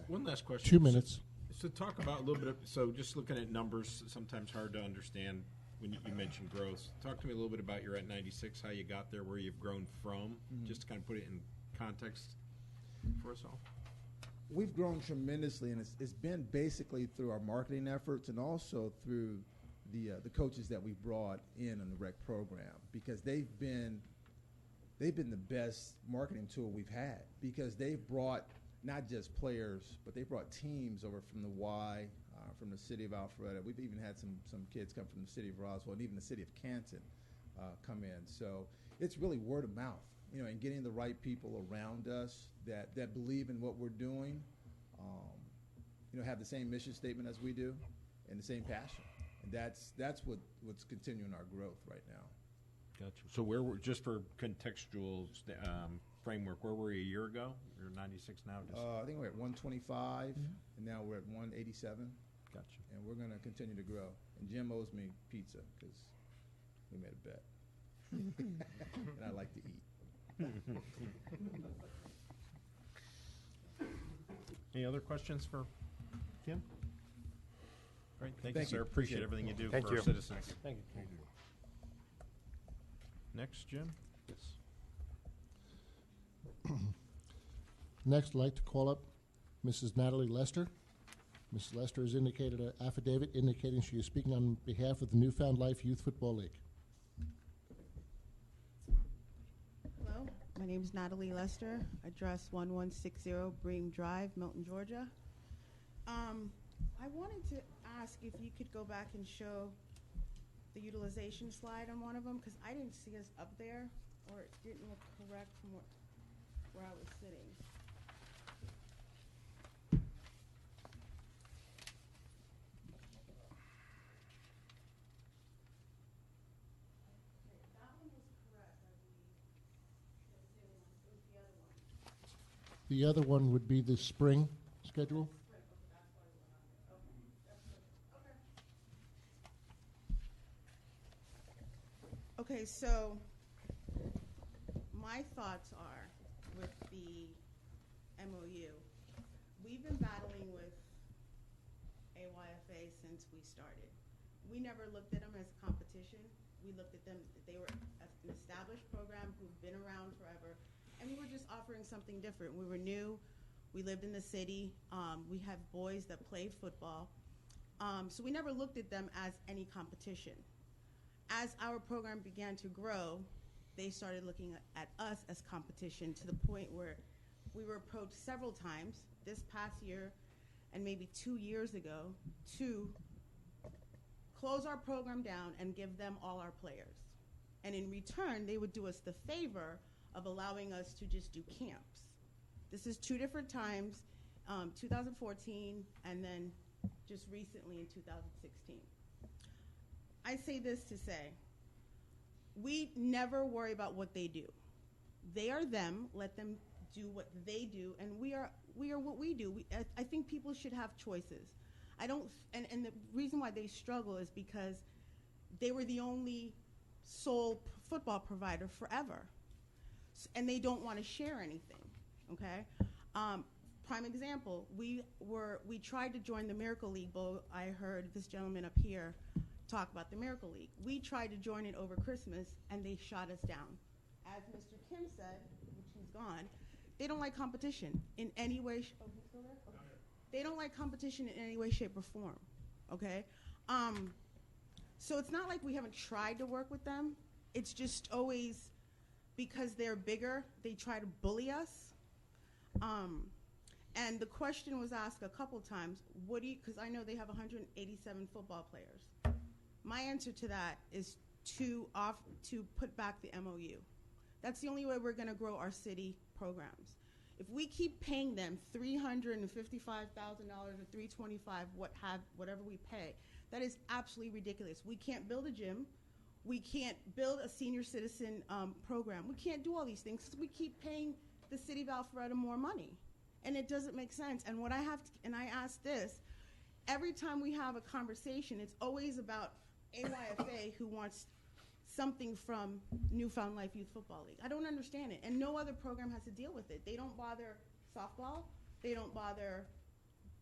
one last question. 2 minutes. So talk about a little bit of, so just looking at numbers, sometimes hard to understand when you mentioned growth. Talk to me a little bit about your at 96, how you got there, where you've grown from, just to kind of put it in context for us all. We've grown tremendously, and it's been basically through our marketing efforts and also through the coaches that we've brought in on the rec program, because they've been the best marketing tool we've had, because they've brought not just players, but they brought teams over from the Y, from the city of Alpharetta. We've even had some kids come from the city of Roswell and even the city of Canton come in. So it's really word of mouth, and getting the right people around us that believe in what we're doing, have the same mission statement as we do and the same passion. And that's what's continuing our growth right now. Gotcha. So where we're, just for contextual framework, where were you a year ago? You're 96 now? I think we're at 125, and now we're at 187. Gotcha. And we're going to continue to grow. And Jim owes me pizza because we made a bet. And I like to eat. Any other questions for Kim? Great. Thank you, Thank sir. you. Appreciate everything you do Thank for you. our citizens. Thank you. Next, Jim? Yes. Next, I'd like to call up Mrs. Natalie Lester. Mrs. Lester has indicated an affidavit indicating she is speaking on behalf of the Newfound Life Youth Football League. Hello, my name is Natalie Lester, address 1160 Bream Drive, Milton, Georgia. I wanted to ask if you could go back and show the utilization slide on one of them, because I didn't see us up there, or it didn't look correct from where I was sitting. That one was correct, I believe. It was the other one. The other one would be the spring schedule. Okay, so my thoughts are with the MOU. We've been battling with AYFA since we started. We never looked at them as a competition. We looked at them, they were an established program who've been around forever, and we were just offering something different. We were new, we lived in the city, we have boys that played football, so we never looked at them as any competition. As our program began to grow, they started looking at us as competition, to the point where we were approached several times this past year and maybe 2 years ago to close our program down and give them all our players. And in return, they would do us the favor of allowing us to just do camps. This is 2 different times, 2014 and then just recently in 2016. I say this to say, we never worry about what they do. They are them, let them do what they do, and we are what we do. I think people should have choices. And the reason why they struggle is because they were the only sole football provider forever. And they don't want to share anything, okay? prime example, we tried to join the Miracle League. I heard this gentleman up here talk about the Miracle League. We tried to join it over Christmas, and they shot us down. As Mr. Kim said, which he's gone, they don't like competition in any way. Oh, he's still there? Okay. They don't like competition in any way, shape, or form. Okay? So it's not like we haven't tried to work with them. It's just always because they're bigger, they try to bully us. And the question was asked a couple times, because I know they have 187 football players. My answer to that is to put back the MOU. That's the only way we're going to grow our city programs. If we keep paying them $355,000 or $325,000, whatever we pay, that is absolutely ridiculous. We can't build a gym. We can't build a senior citizen program. We can't do all these things because we keep paying the city of Alpharetta more money, and it doesn't make sense. And what I have to, and I ask this, every time we have a conversation, it's always about AYFA who wants something from Newfound Life Youth Football League. I don't understand it, and no other program has to deal with it. They don't bother softball. They don't bother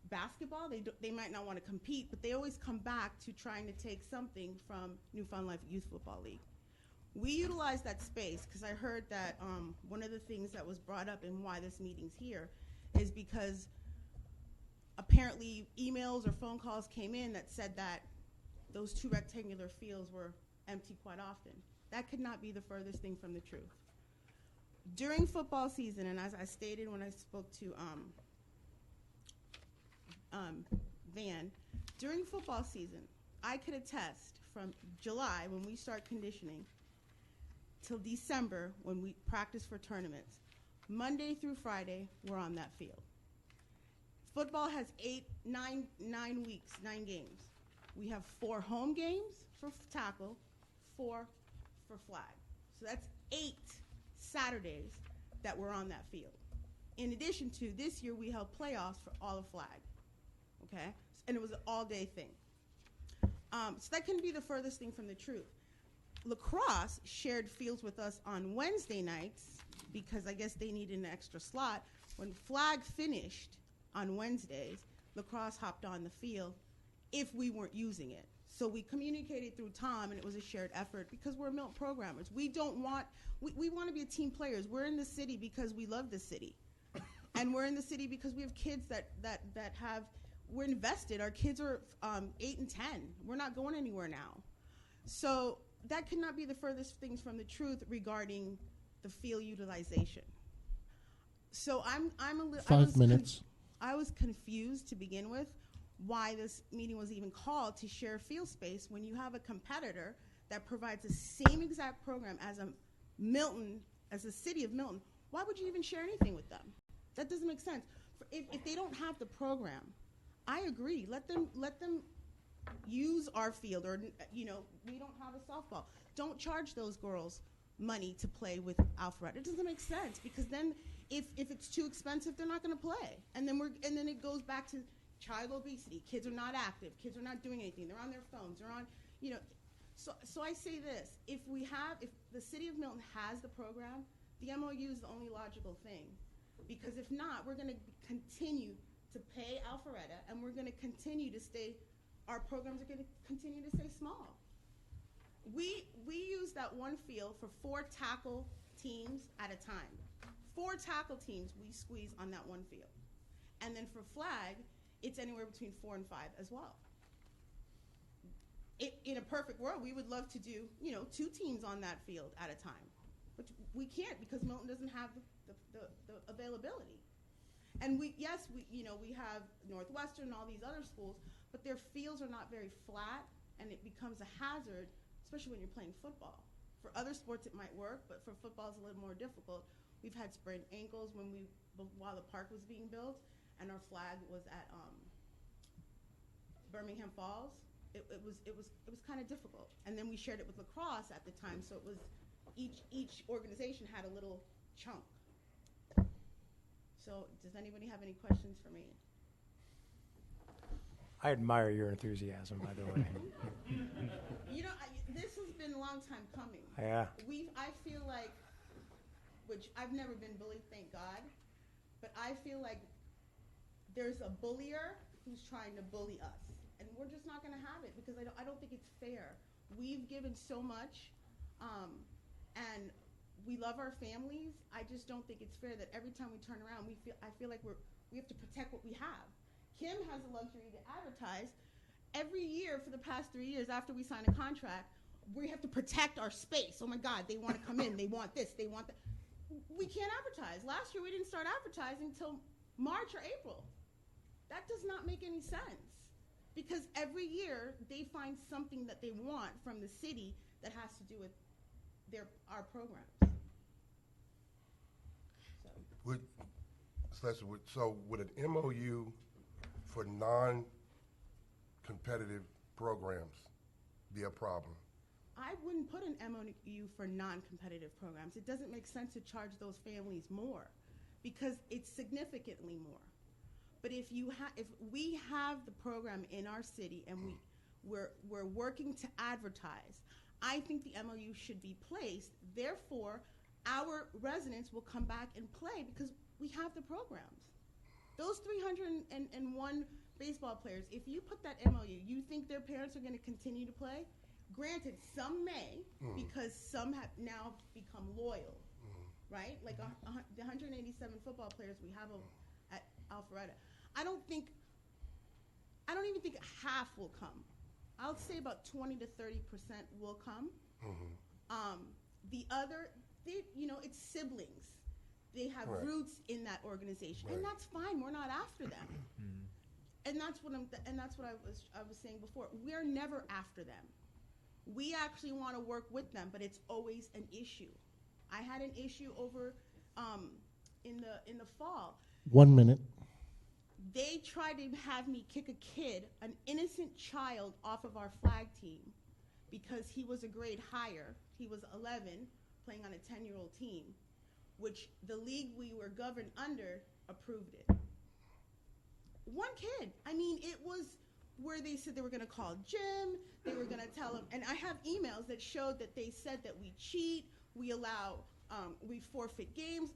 basketball. They might not want to compete, but they always come back to trying to take something from Newfound Life Youth Football League. We utilize that space because I heard that one of the things that was brought up and why this meeting's here is because apparently emails or phone calls came in that said that those 2 rectangular fields were empty quite often. That could not be the furthest thing from the truth. During football season, and as I stated when I spoke to Van, during football season, I could attest from July when we start conditioning till December when we practice for tournaments, Monday through Friday, we're on that field. Football has 9 weeks, 9 games. We have 4 home games for tackle, 4 for flag. So that's 8 Saturdays that we're on that field. In addition to, this year we held playoffs for all of flag, okay? And it was an all-day thing. So that couldn't be the furthest thing from the truth. Lacrosse shared fields with us on Wednesday nights because I guess they needed an extra slot. When flag finished on Wednesdays, lacrosse hopped on the field if we weren't using it. So we communicated through Tom, and it was a shared effort because we're Milton programmers. We want to be a team players. We're in the city because we love the city. And we're in the city because we have kids that we're invested. Our kids are 8 and 10. We're not going anywhere now. So that could not be the furthest things from the truth regarding the field utilization. So I was confused to begin with why this meeting was even called to share field space when you have a competitor that provides the same exact program as the city of Milton. Why would you even share anything with them? That doesn't make sense. If they don't have the program, I agree. Let them use our field, or we don't have a softball. Don't charge those girls money to play with Alpharetta. It doesn't make sense because then if it's too expensive, they're not going to play. And then it goes back to child obesity. Kids are not active. Kids are not doing anything. They're on their phones. They're on, So I say this: if the city of Milton has the program, the MOU is the only logical thing. Because if not, we're going to continue to pay Alpharetta, and we're going to continue to stay. Our programs are going to continue to stay small. We use that one field for 4 tackle teams at a time. 4 tackle teams we squeeze on that one field. And then for flag, it's anywhere between 4 and 5 as well. In a perfect world, we would love to do, 2 teams on that field at a time. But we can't because Milton doesn't have the availability. And we have Northwestern and all these other schools, but their fields are not very flat, and it becomes a hazard, especially when you're playing football. For other sports, it might work, but for football, it's a little more difficult. We've had sprained ankles while the park was being built, and our flag was at Birmingham Falls. It was kind of difficult, and then we shared it with lacrosse at the time, so it was each organization had a little chunk. So, does anybody have any questions for me? I admire your enthusiasm, by the way. This has been a long time coming. Yeah. I feel like, which I've never been bullied, thank God, but I feel like there's a bullier who's trying to bully us. And we're just not going to have it because I don't think it's fair. We've given so much, and we love our families. I just don't think it's fair that every time we turn around, I feel like we have to protect what we have. Kim has the luxury to advertise. Every year for the past 3 years after we sign a contract, we have to protect our space. Oh my God, they want to come in, they want this, they want that. We can't advertise. Last year we didn't start advertising until March or April. That does not make any sense because every year they find something that they want from the city that has to do with our programs. So would an MOU for non-competitive programs be a problem? I wouldn't put an MOU for non-competitive programs. It doesn't make sense to charge those families more because it's significantly more. But if we have the program in our city and we're working to advertise, I think the MOU should be placed. Therefore, our residents will come back and play because we have the programs. Those 301 baseball players, if you put that MOU, you think their parents are going to continue to play? Granted, some may because some have now become loyal, right? Like the 187 football players we have at Alpharetta. I don't even think half will come. I'll say about 20 to 30% will come. The other, it's siblings. They have roots in that organization, and that's fine. We're not after them. And that's what I was saying before. We're never after them. We actually want to work with them, but it's always an issue. I had an issue over in the fall. 1 minute. They tried to have me kick a kid, an innocent child, off of our flag team because he was a grade higher. He was 11, playing on a 10-year-old team, which the league we were governed under approved it. One kid. I mean, it was where they said they were going to call Jim, they were going to tell him, and I have emails that showed that they said that we cheat, we forfeit games.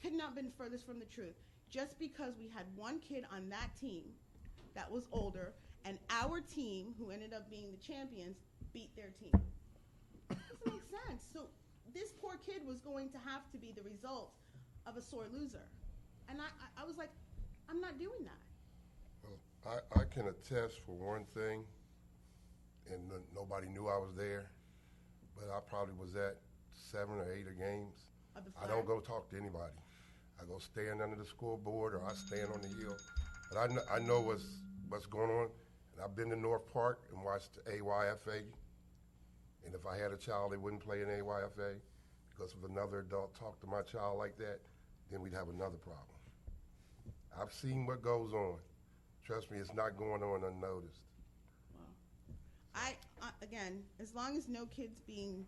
Could not have been furthest from the truth. Just because we had one kid on that team that was older, and our team, who ended up being the champions, beat their team. It doesn't make sense. So this poor kid was going to have to be the result of a sore loser. And I was like, I'm not doing that. Well, I can attest for one thing, and nobody knew I was there, but I probably was at 7 or 8 of games. I don't go talk to anybody. I go stand under the scoreboard or I stand on the hill. But I know what's going on. And I've been to North Park and watched the AYFA. And if I had a child that wouldn't play in AYFA, because if another adult talked to my child like that, then we'd have another problem. I've seen what goes on. Trust me, it's not going on unnoticed. Well, again, as long as no kid's being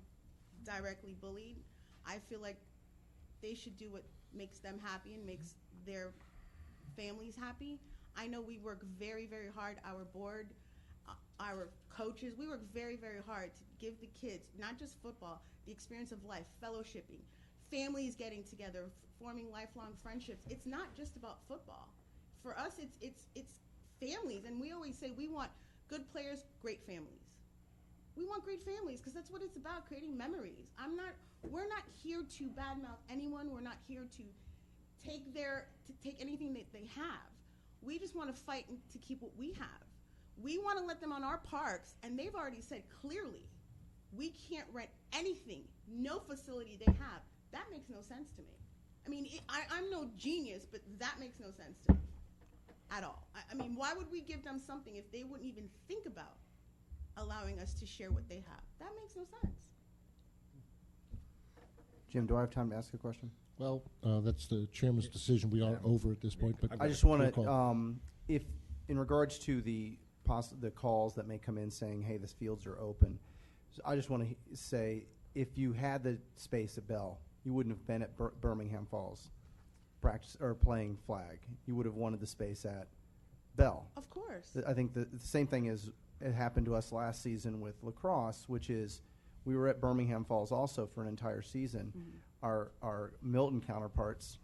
directly bullied, I feel like they should do what makes them happy and makes their families happy. I know we work very, very hard, our board, our coaches, we work very, very hard to give the kids, not just football, the experience of life, fellowshipping, families getting together, forming lifelong friendships. It's not just about football. For us, it's families, and we always say we want good players, great families. We want great families because that's what it's about, creating memories. We're not here to badmouth anyone. We're not here to take anything that they have. We just want to fight to keep what we have. We want to let them on our parks, and they've already said clearly, we can't rent anything, no facility they have. That makes no sense to me. I mean, I'm no genius, but that makes no sense to me at all. I mean, why would we give them something if they wouldn't even think about allowing us to share what they have? That makes no sense. Jim, do I have time to ask a question? Well, that's the chairman's decision. We are over at this point, but I just want roll call. to, if in regards to the calls that may come in saying, "Hey, the fields are open," so I just want to say, if you had the space at Bell, you wouldn't have been at Birmingham Falls, practice or playing flag. You would have wanted the space at Bell. Of course. I think the same thing is it happened to us last season with lacrosse, which is we were at Birmingham Falls also for an entire season. Mm-hmm. Our Milton counterparts,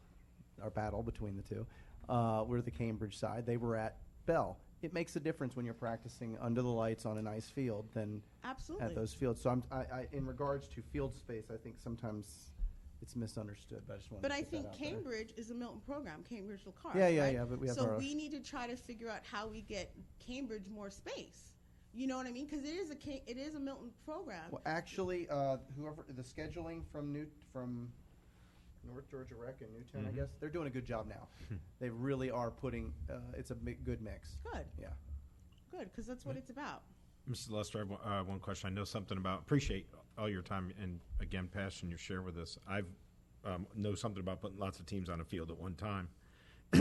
our battle between the two, We're the Cambridge side. They were at Bell. It makes a difference when you're practicing under the lights on a nice field than Absolutely. at those fields. So in regards to field space, I think sometimes it's misunderstood. But I just wanted But to I put that think out there. Cambridge is a Milton program, Cambridge Lacrosse. Yeah, right? but we have So our. we need to try to figure out how we get Cambridge more space. You know what I mean? Because it is a Milton program. Well, actually, whoever the scheduling from North Georgia Rec and Newtown, I guess they're doing a good job now. They really are putting. It's a good mix. Good. Yeah. Good, because that's what it's about. Mrs. Lester, I have one question. I know something about, appreciate all your time and, again, passion you share with us. I've know something about putting lots of teams on a field at one time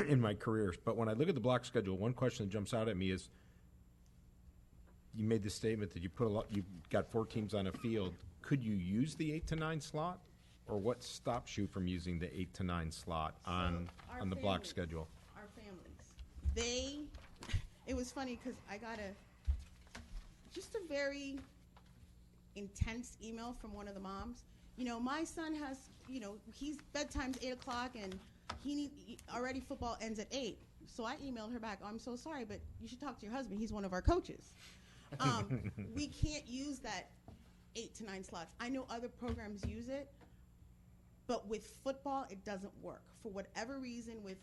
in my career. But when I look at the block schedule, one question that jumps out at me is, you made the statement that you got 4 teams on a field. Could you use the 8 to 9 slot, or what stops you from using the 8 to 9 slot on the block families, schedule? Our families, it was funny because I got just a very intense email from one of the moms. You know, my son has, he's bedtime's 8 o'clock and already football ends at 8. So I emailed her back, I'm so sorry, but you should talk to your husband. He's one of our coaches. We can't use that 8 to 9 slots. I know other programs use it, but with football, it doesn't work. For whatever reason, with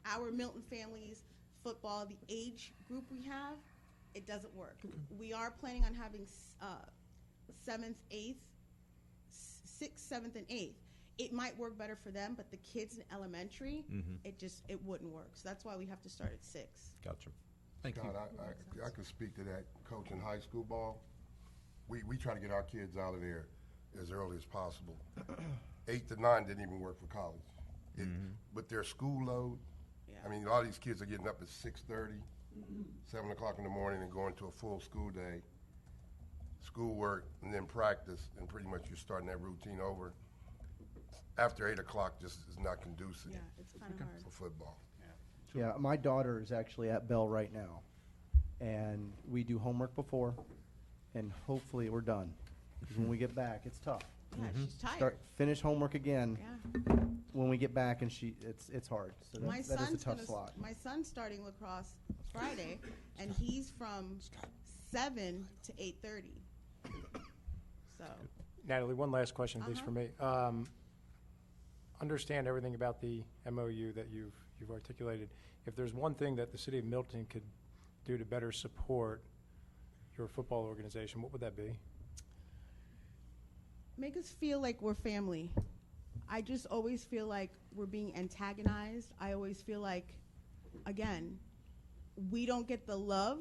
our Milton families, football, the age group we have, it doesn't work. We are planning on having 7th, 8th, 6th, 7th, and 8th. It might work better for them, but the kids in elementary, it wouldn't work. So that's why we have to start at 6. Gotcha. Thank you. I could speak to that. Coaching high school ball, we try to get our kids out of there as early as possible. 8 to 9 didn't even work for college. With their school load, I mean, a lot of these kids are getting up at 6:30, 7 o'clock in the morning and going to a full school day, schoolwork, and then practice, and pretty much you're starting that routine over. After 8 o'clock just is not conducive It's kind of hard. for football. Yeah, my daughter is actually at Bell right now, and we do homework before, and hopefully we're done. 'Cause when we get back, it's tough. Yeah, she's tired. Finish homework again Yeah. when we get back, and it's hard. So My that is a son's tough slot. My son's starting lacrosse Friday, and he's from 7 to 8:30. So Natalie, one last question, at least for me. Understand everything about the MOU that you've articulated. If there's one thing that the city of Milton could do to better support your football organization, what would that be? make us feel like we're family. I just always feel like we're being antagonized. I always feel like, again, we don't get the love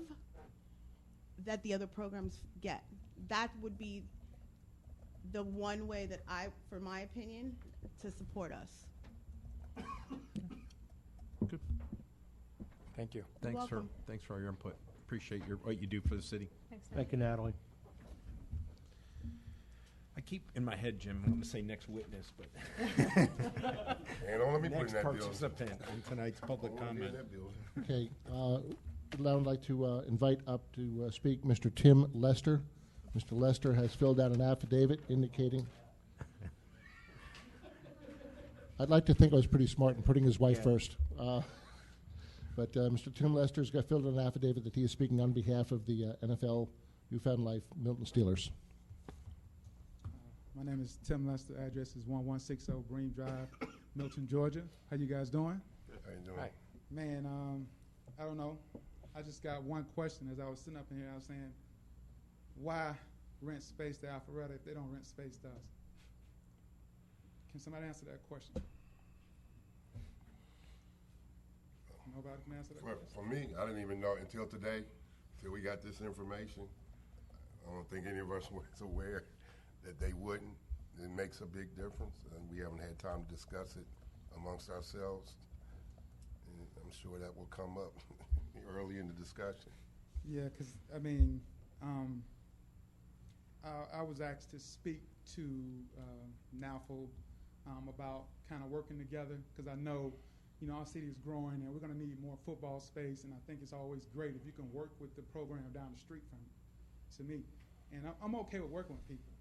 that the other programs get. That would be the one way that for my opinion, to support us. Good. Thank you. Thanks for all your input. Appreciate what you do for the city. Thanks, Thank you, Natalie. I keep in my head, Jim, I want to say next witness, but And don't let me put in next that bill. participant in tonight's public Don't let me in comment. that bill. Okay, I would like to invite up to speak Mr. Tim Lester. Mr. Lester has filled out an affidavit indicating. I'd like to think I was pretty smart in putting his wife first. But Mr. Tim Lester's got filled out an affidavit that he is speaking on behalf of the NFL Newfound Life Milton Steelers. My name is Tim Lester. Address is 1160 Bream Drive, Milton, Georgia. How you guys doing? How you doing? Hi. Man, I don't know. I just got one question. As I was sitting up in here, I was saying, why rent space to Alpharetta if they don't rent space to us? Can somebody answer that question? Nobody can answer that question? For me, I didn't even know until today, until we got this information. I don't think any of us was aware that they wouldn't. It makes a big difference, and we haven't had time to discuss it amongst ourselves. And I'm sure that will come up early in the discussion. Yeah, because, I mean, I was asked to speak to NAFL about kind of working together, because I know, our city is growing and we're going to need more football space, and I think it's always great if you can work with the program down the street from to me. And I'm okay with working with people.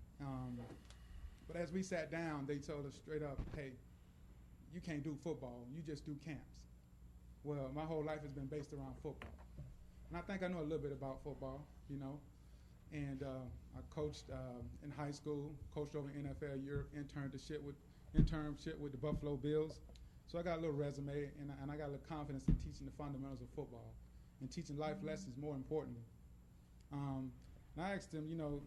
But as we sat down, they told us straight up, hey, you can't do football, you just do camps. Well, my whole life has been based around football. And I think I know a little bit about football, you know. And I coached in high school, coached over NFL Europe, internship with the Buffalo Bills. So I got a little resume, and I got a little confidence in teaching the fundamentals of football and teaching life lessons more importantly. And I asked them, you know,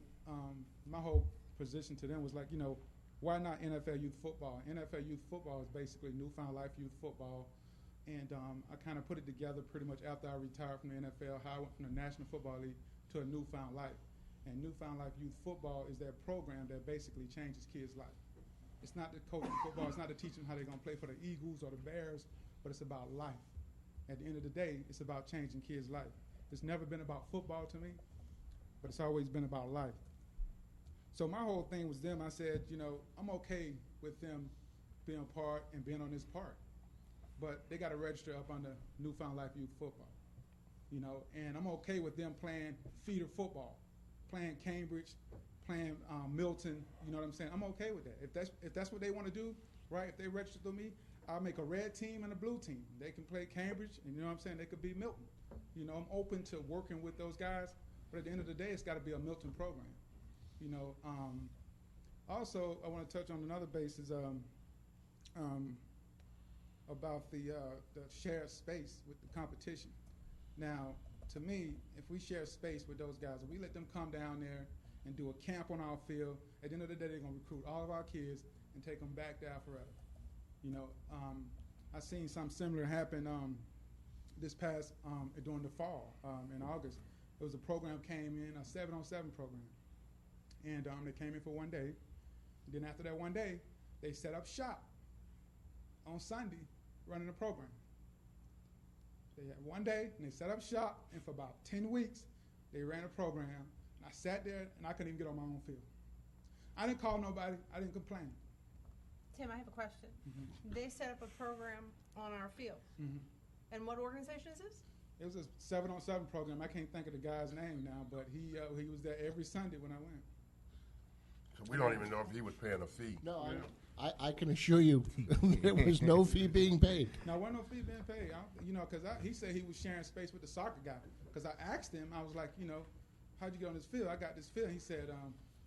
my whole position to them was like, you know, why not NFL youth football? NFL youth football is basically newfound life youth football. And I kind of put it together pretty much after I retired from the NFL, how I went from the National Football League to a newfound life. And newfound life youth football is that program that basically changes kids' life. It's not to coach football, it's not to teach them how they're going to play for the Eagles or the Bears, but it's about life. At the end of the day, it's about changing kids' life. It's never been about football to me, but it's always been about life. So my whole thing was them. I said, you know, I'm okay with them being a part and being on this part, but they got to register up under Newfound Life Youth Football, you know, and I'm okay with them playing feeder football, playing Cambridge, playing Milton, you know what I'm saying? I'm okay with that. If that's what they want to do, right, if they register with me, I'll make a red team and a blue team. They can play Cambridge, and you know what I'm saying? They could be Milton. You know, I'm open to working with those guys, but at the end of the day, it's got to be a Milton program. You know, also, I want to touch on another basis about the shared space with the competition. Now, to me, if we share space with those guys, if we let them come down there and do a camp on our field, at the end of the day, they're going to recruit all of our kids and take them back to Alpharetta. You know, I seen something similar happen this past during the fall in August. There was a program came in, a 7-on-7 program, and they came in for one day. And then after that one day, they set up shop on Sunday running the program. They had one day, and they set up shop, and for about 10 weeks, they ran a program. And I sat there, and I couldn't even get on my own field. I didn't call nobody. I didn't complain. Tim, I have a question. Mm-hmm. They set up a program on our field. Mm-hmm. And what organization is this? It was a 7-on-7 program. I can't think of the guy's name now, but he was there every Sunday when I went. So we don't even know if he was paying a fee. No, Yeah. I can assure you there was no fee being paid. No, there wasn't no fee being paid. You know, because he said he was sharing space with the soccer guy. Because I asked him, I was like, you know, how'd you get on this field? I got this field. He said,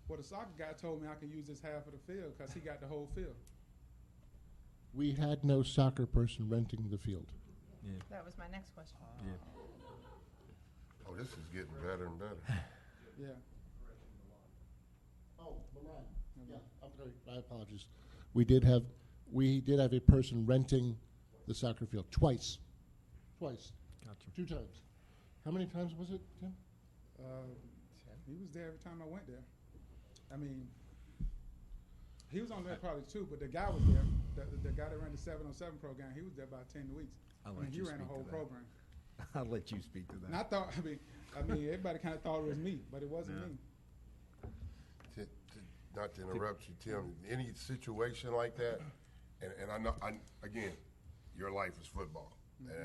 well, the soccer guy told me I can use this half of the field because he got the whole field. We had no soccer person renting the field. Yeah. That was my next question. Yeah. Oh, this is getting better and better. Yeah. Oh, Milan. Yeah, I'm sorry. My apologies. We did have a person renting the soccer field twice. Twice. Gotcha. 2 times. How many times was it, Tim? He was there every time I went there. I mean, he was on there probably too, but the guy was there. The guy that ran the 7-on-7 program, he was there about 10 weeks. I'll I let mean, you he ran a speak whole to that. program. I'll let you speak to that. And I thought, I mean, everybody kind of thought it was me, but it wasn't Yeah. me. Not to interrupt you, Tim, any situation like that, and I know, again, your life is football,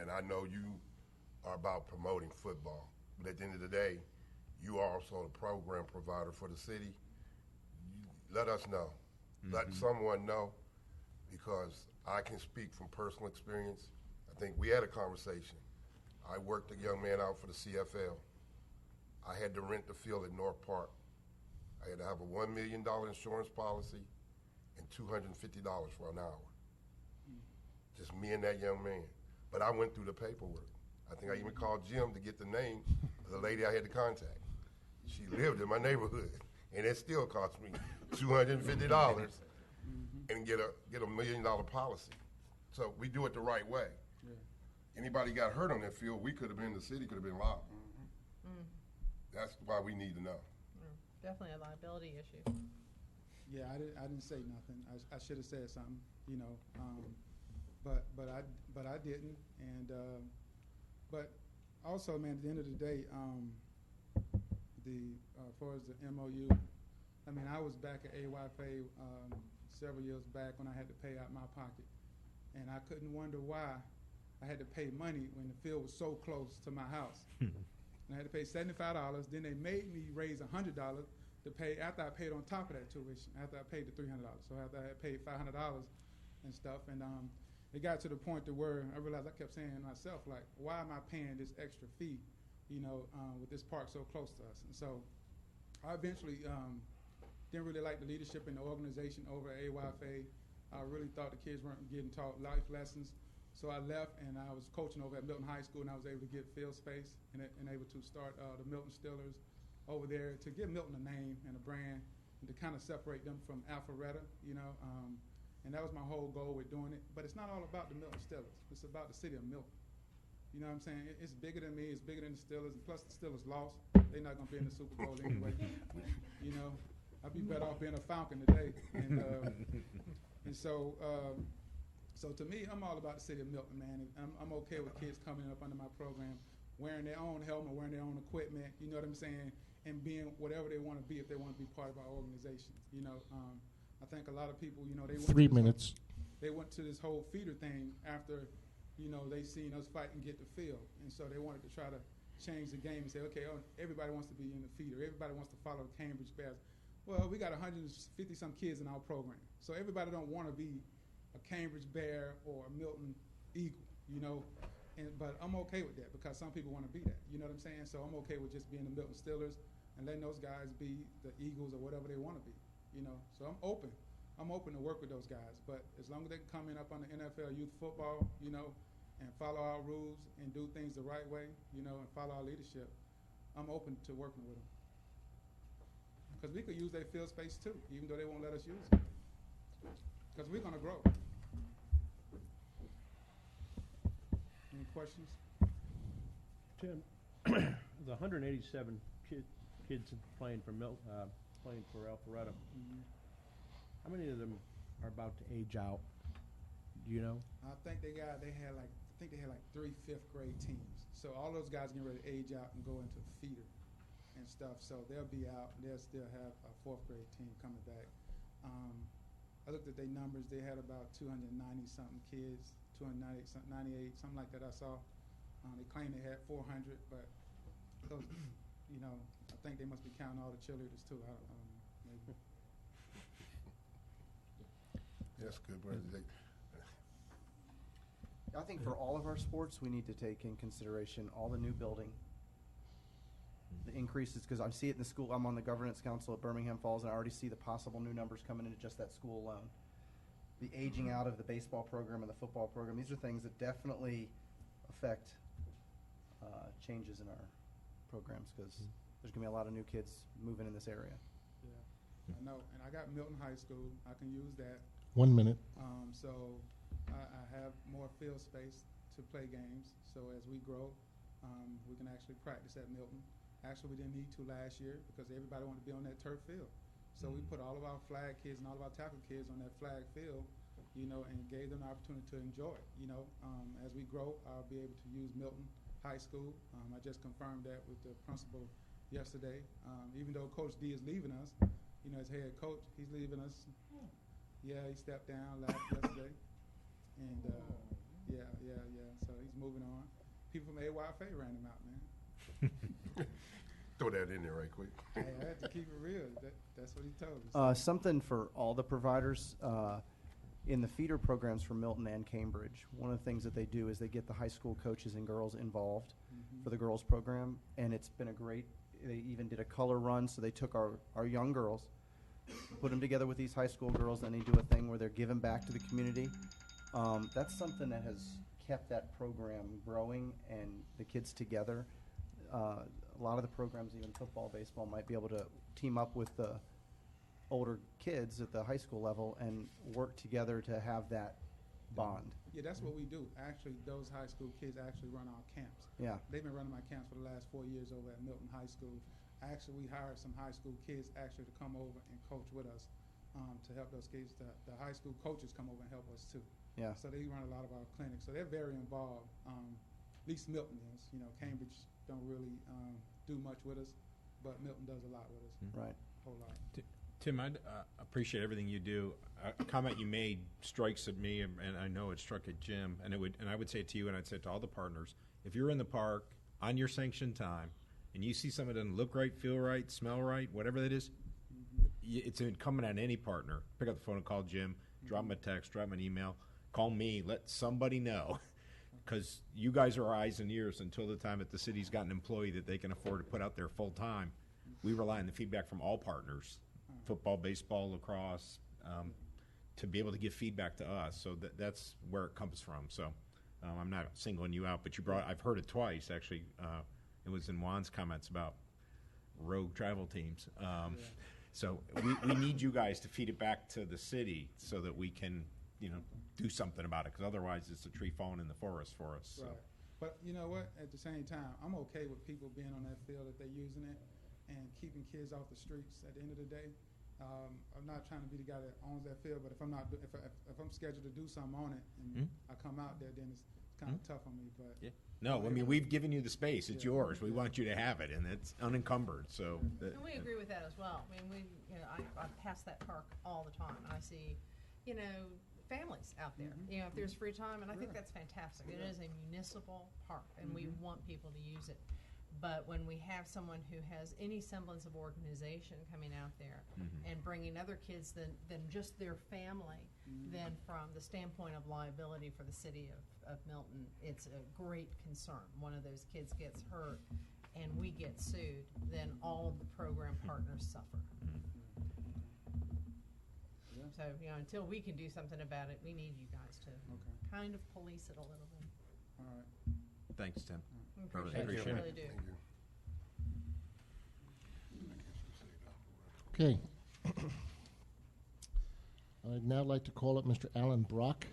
and I know you are about promoting football, but at the end of the day, you are also the program provider for the city. Let us know. Let someone know, because I can speak from personal experience. I think we had a conversation. I worked a young man out for the CFL. I had to rent the field at North Park. I had to have a $1 million insurance policy and $250 for an hour. Just me and that young man. But I went through the paperwork. I think I even called Jim to get the name of the lady I had to contact. She lived in my neighborhood, and it still cost me $250 and get a $1 million policy. So we do it the right way. Yeah. Anybody got hurt on that field, we could have been, the city could have been liable. That's why we need to know. Definitely a liability issue. Yeah, I didn't say nothing. I should have said something, you know. But I didn't. And but also, man, at the end of the day, as far as the MOU, I mean, I was back at AYFA several years back when I had to pay out my pocket, and I couldn't wonder why I had to pay money when the field was so close to my house. And I had to pay $75. Then they made me raise $100 to pay after I paid on top of that tuition. After I paid the $300, so after I had paid $500 and stuff, and it got to the point to where I realized, I kept saying to myself, like, why am I paying this extra fee, with this park so close to us? And so I eventually didn't really like the leadership in the organization over at AYFA. I really thought the kids weren't getting taught life lessons. So I left, and I was coaching over at Milton High School, and I was able to get field space and able to start the Milton Steelers over there to give Milton a name and a brand and to kind of separate them from Alpharetta, and that was my whole goal with doing it. But it's not all about the Milton Steelers. It's about the city of Milton. You know what I'm saying? It's bigger than me. It's bigger than the Steelers. And plus, the Steelers lost. They're not going to be in the Super Bowl anyway. I'd be better off being a Falcon today. And so to me, I'm all about the city of Milton, man. And I'm okay with kids coming up under my program, wearing their own helmet, wearing their own equipment, you know what I'm saying, and being whatever they want to be if they want to be part of our organization. I think a lot of people, they went 3 minutes. They went to this whole feeder thing after, they seen us fight and get the field. And so they wanted to try to change the game and say, okay, everybody wants to be in the feeder. Everybody wants to follow the Cambridge Bears. Well, we got 150-some kids in our program. So everybody don't want to be a Cambridge Bear or a Milton Eagle, but I'm okay with that because some people want to be that. You know what I'm saying? So I'm okay with just being the Milton Steelers and letting those guys be the Eagles or whatever they want to be. So I'm open. I'm open to work with those guys. But as long as they can come in up on the NFL youth football, and follow our rules and do things the right way, and follow our leadership, I'm open to working with them. Because we could use their field space too, even though they won't let us use it. Because we're going to grow. Any questions? Tim, the 187 kids playing for Alpharetta, how many of them are about to age out? Do you know? I think they had like 3 5th grade teams. So all those guys getting ready to age out and go into feeder and stuff. So they'll be out. They'll still have a 4th grade team coming back. I looked at their numbers. They had about 290-something kids, 298, 98, something like that I saw. They claimed they had 400, but those, I think they must be counting all the cheerleaders too. I don't know, maybe. That's good, brother. I think for all of our sports, we need to take in consideration all the new building, the increases, because I see it in the school. I'm on the governance council at Birmingham Falls, and I already see the possible new numbers coming into just that school alone. The aging out of the baseball program and the football program, these are things that definitely affect changes in our programs, because there's going to be a lot of new kids moving in this area. Yeah, I know. And I got Milton High School. I can use that. 1 minute. So I have more field space to play games. So as we grow, we can actually practice at Milton. Actually, we didn't need to last year because everybody wanted to be on that turf field. So we put all of our flag kids and all of our tackle kids on that flag field, and gave them the opportunity to enjoy it. As we grow, I'll be able to use Milton High School. I just confirmed that with the principal yesterday. Even though Coach D is leaving us, as head coach, he's leaving us. Yeah, he stepped down last yesterday. And yeah. So he's moving on. People from AYFA ran him out, man. Throw that in there right quick. I had to keep it real. That's what he told us. Something for all the providers in the feeder programs for Milton and Cambridge. One of the things that they do is they get the high school coaches and girls involved for the girls program, and it's been a great. They even did a color run, so they took our young girls, put them together with these high school girls, and they do a thing where they're giving back to the community. That's something that has kept that program growing and the kids together. A lot of the programs, even football, baseball, might be able to team up with the older kids at the high school level and work together to have that bond. Yeah, that's what we do. Actually, those high school kids actually run our camps. Yeah. They've been running my camps for the last 4 years over at Milton High School. Actually, we hired some high school kids actually to come over and coach with us to help those kids. The high school coaches come over and help us too. Yeah. So they run a lot of our clinics. So they're very involved. At least Milton is. Cambridge don't really do much with us, but Milton does a lot with us. Right. A whole lot. Tim, I appreciate everything you do. A comment you made strikes at me, and I know it struck at Jim, and I would say it to you, and I'd say it to all the partners. If you're in the park on your sanctioned time, and you see something that doesn't look right, feel right, smell right, whatever that is, it's incumbent on any partner. Pick up the phone and call Jim, drop him a text, drop him an email. call me, let somebody know. Because you guys are our eyes and ears until the time that the city's got an employee that they can afford to put out there full time. We rely on the feedback from all partners, football, baseball, lacrosse, to be able to give feedback to us. So that's where it comes from. So I'm not singling you out, but I've heard it twice, actually. It was in Juan's comments about rogue travel teams. So we need you guys to feed it back to the city so that we can, do something about it, because otherwise it's a tree falling in the forest for us. So. Right. But you know what? At the same time, I'm okay with people being on that field if they're using it and keeping kids off the streets. At the end of the day, I'm not trying to be the guy that owns that field, but if I'm not, if I'm scheduled to do something on it and I come out there, then it's kind of tough on me. But No, I mean, we've given you the space. It's yours. We want you to have it, and it's unencumbered. So. And we agree with that as well. I mean, I pass that park all the time, and I see, families out there. If there's free time, and I think that's fantastic. It is a municipal park, and we want people to use it. But when we have someone who has any semblance of organization coming out there and bringing other kids than just their family, then from the standpoint of liability for the city of Milton, it's a great concern. One of those kids gets hurt and we get sued, then all of the program partners suffer. So, until we can do something about it, we need you guys to kind of police it a little bit. all right. Thanks, Tim. We appreciate it. We really do. Okay. I'd now like to call up Mr. Alan Brock.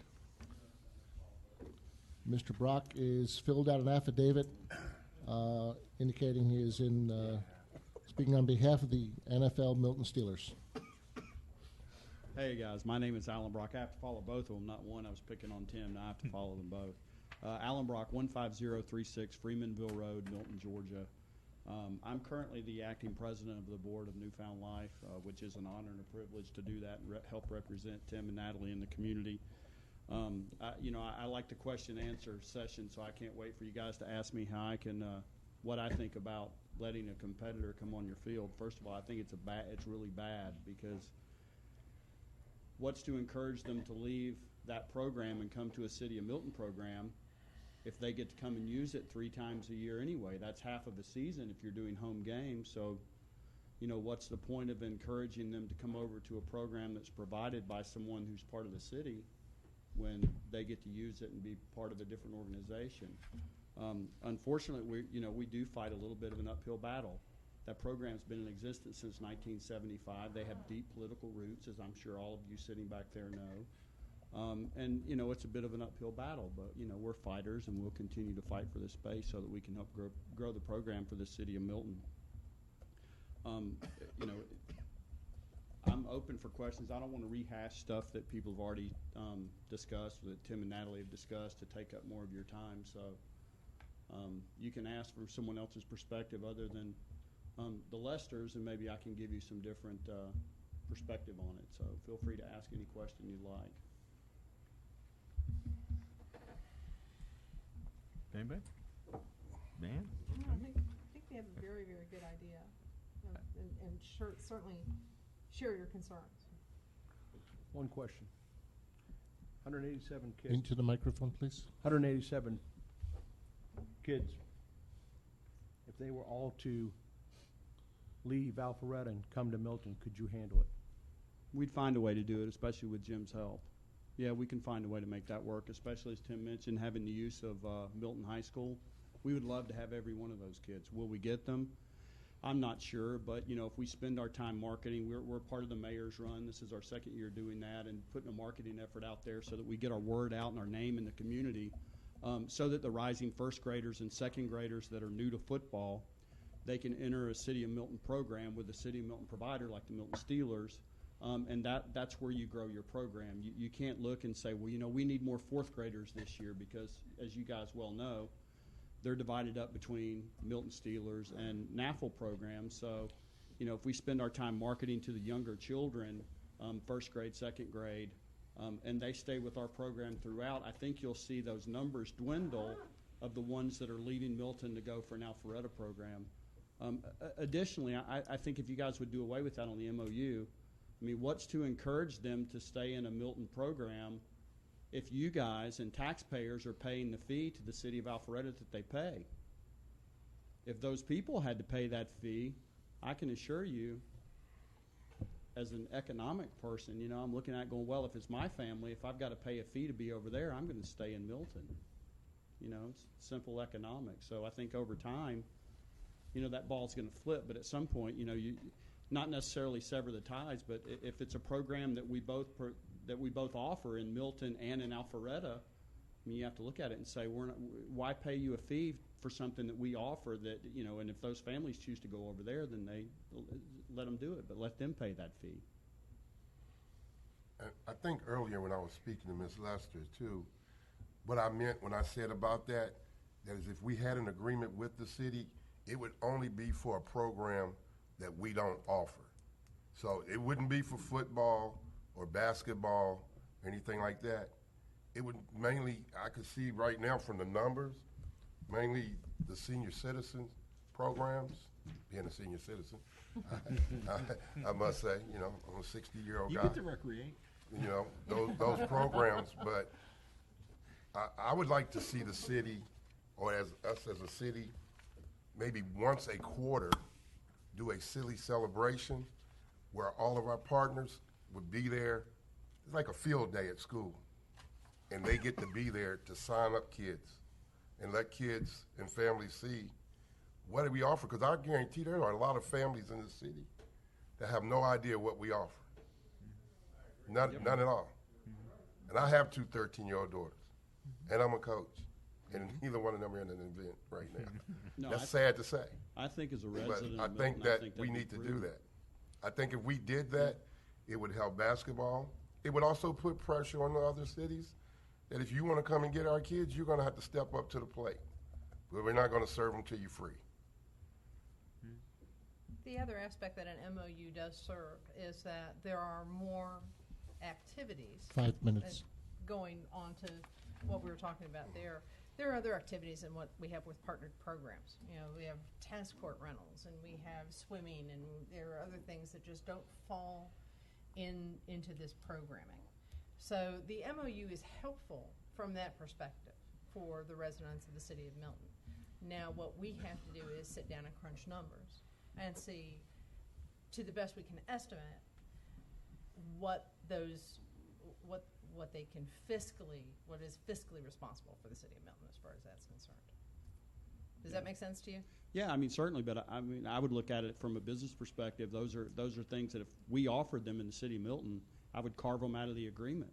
Mr. Brock is filled out an affidavit indicating he is speaking on behalf of the NFL Milton Steelers. Hey guys, my name is Alan Brock. I have to follow both of them, not one. I was picking on Tim. Now I have to follow them both. Alan Brock, 15036 Freemanville Road, Milton, Georgia. I'm currently the acting president of the board of Newfound Life, which is an honor and a privilege to do that and help represent Tim and Natalie in the community. I like the question and answer session, so I can't wait for you guys to ask me how I can, what I think about letting a competitor come on your field. First of all, I think it's really bad, because what's to encourage them to leave that program and come to a City of Milton program if they get to come and use it 3 times a year anyway? That's half of a season if you're doing home games. So, what's the point of encouraging them to come over to a program that's provided by someone who's part of the city when they get to use it and be part of a different organization? Unfortunately, we do fight a little bit of an uphill battle. That program's been in existence since 1975. They have deep political roots, as I'm sure all of you sitting back there know. It's a bit of an uphill battle, but, we're fighters, and we'll continue to fight for this space so that we can help grow the program for the city of Milton. I'm open for questions. I don't want to rehash stuff that people have already discussed, or that Tim and Natalie have discussed, to take up more of your time. So you can ask from someone else's perspective other than the Lesters, and maybe I can give you some different perspective on it. So feel free to ask any question you'd like. Anybody? Man? I think we have a very, very good idea, and certainly share your concerns. One question. 187 kids. Into the microphone, please. 187 kids. If they were all to leave Alpharetta and come to Milton, could you handle it? We'd find a way to do it, especially with Jim's help. Yeah, we can find a way to make that work, especially, as Tim mentioned, having the use of Milton High School. We would love to have every one of those kids. Will we get them? I'm not sure, but, if we spend our time marketing, we're part of the mayor's run. This is our second year doing that, and putting a marketing effort out there so that we get our word out and our name in the community, so that the rising first graders and second graders that are new to football, they can enter a City of Milton program with a City of Milton provider like the Milton Steelers. And that's where you grow your program. You can't look and say, well, we need more 4th graders this year, because, as you guys well know, they're divided up between Milton Steelers and NAFL programs. So, if we spend our time marketing to the younger children, 1st grade, 2nd grade, and they stay with our program throughout, I think you'll see those numbers dwindle of the ones that are leaving Milton to go for an Alpharetta program. Additionally, I think if you guys would do away with that on the MOU, what's to encourage them to stay in a Milton program if you guys and taxpayers are paying the fee to the city of Alpharetta that they pay. If those people had to pay that fee, I can assure you, as an economic person, you know, I'm looking at it going, well, if it's my family, if I've got to pay a fee to be over there, I'm going to stay in Milton. You know, it's simple economics. So I think over time, you know, that ball's going to flip. But at some point, you know, you not necessarily sever the ties, but if it's a program that we both offer in Milton and in Alpharetta, I mean, you have to look at it and say, why pay you a fee for something that we offer that, you know, and if those families choose to go over there, then they let them do it, but let them pay that fee. I think earlier when I was speaking to Ms. Lester too, what I meant when I said about that is if we had an agreement with the city, it would only be for a program that we don't offer. So it wouldn't be for football or basketball or anything like that. It would mainly, I could see right now from the numbers, mainly the senior citizen programs, being a senior citizen, I must say, you know, I'm a 60-year-old guy. You get to recreate. You know, those programs, but I would like to see the city, or as us as a city, maybe once a quarter, do a silly celebration where all of our partners would be there. It's like a field day at school, and they get to be there to sign up kids and let kids and families see what do we offer, because I guarantee there are a lot of families in the city that have no idea what we offer. None at all. And I have two 13-year-old daughters, and I'm a coach, and neither one of them are in an event right now. No, That's sad to say. I think as a But resident I of think Milton, that we need to do that. I think if we did that, it would help basketball. It would also put pressure on the other cities that if you want to come and get our kids, you're going to have to step up to the plate. But we're not going to serve them till you're free. The other aspect that an MOU does serve is that there are more activities. 5 minutes. Going on to what we were talking about there. There are other activities than what we have with partnered programs. You know, we have tennis court rentals, and we have swimming, and there are other things that just don't fall into this programming. So the MOU is helpful from that perspective for the residents of the city of Milton. Now, what we have to do is sit down and crunch numbers and see, to the best we can estimate, what they can what is fiscally responsible for the city of Milton as far as that's concerned. Does that make sense to you? Yeah, I mean, certainly, but I mean, I would look at it from a business perspective. Those are things that if we offered them in the city of Milton, I would carve them out of the agreement.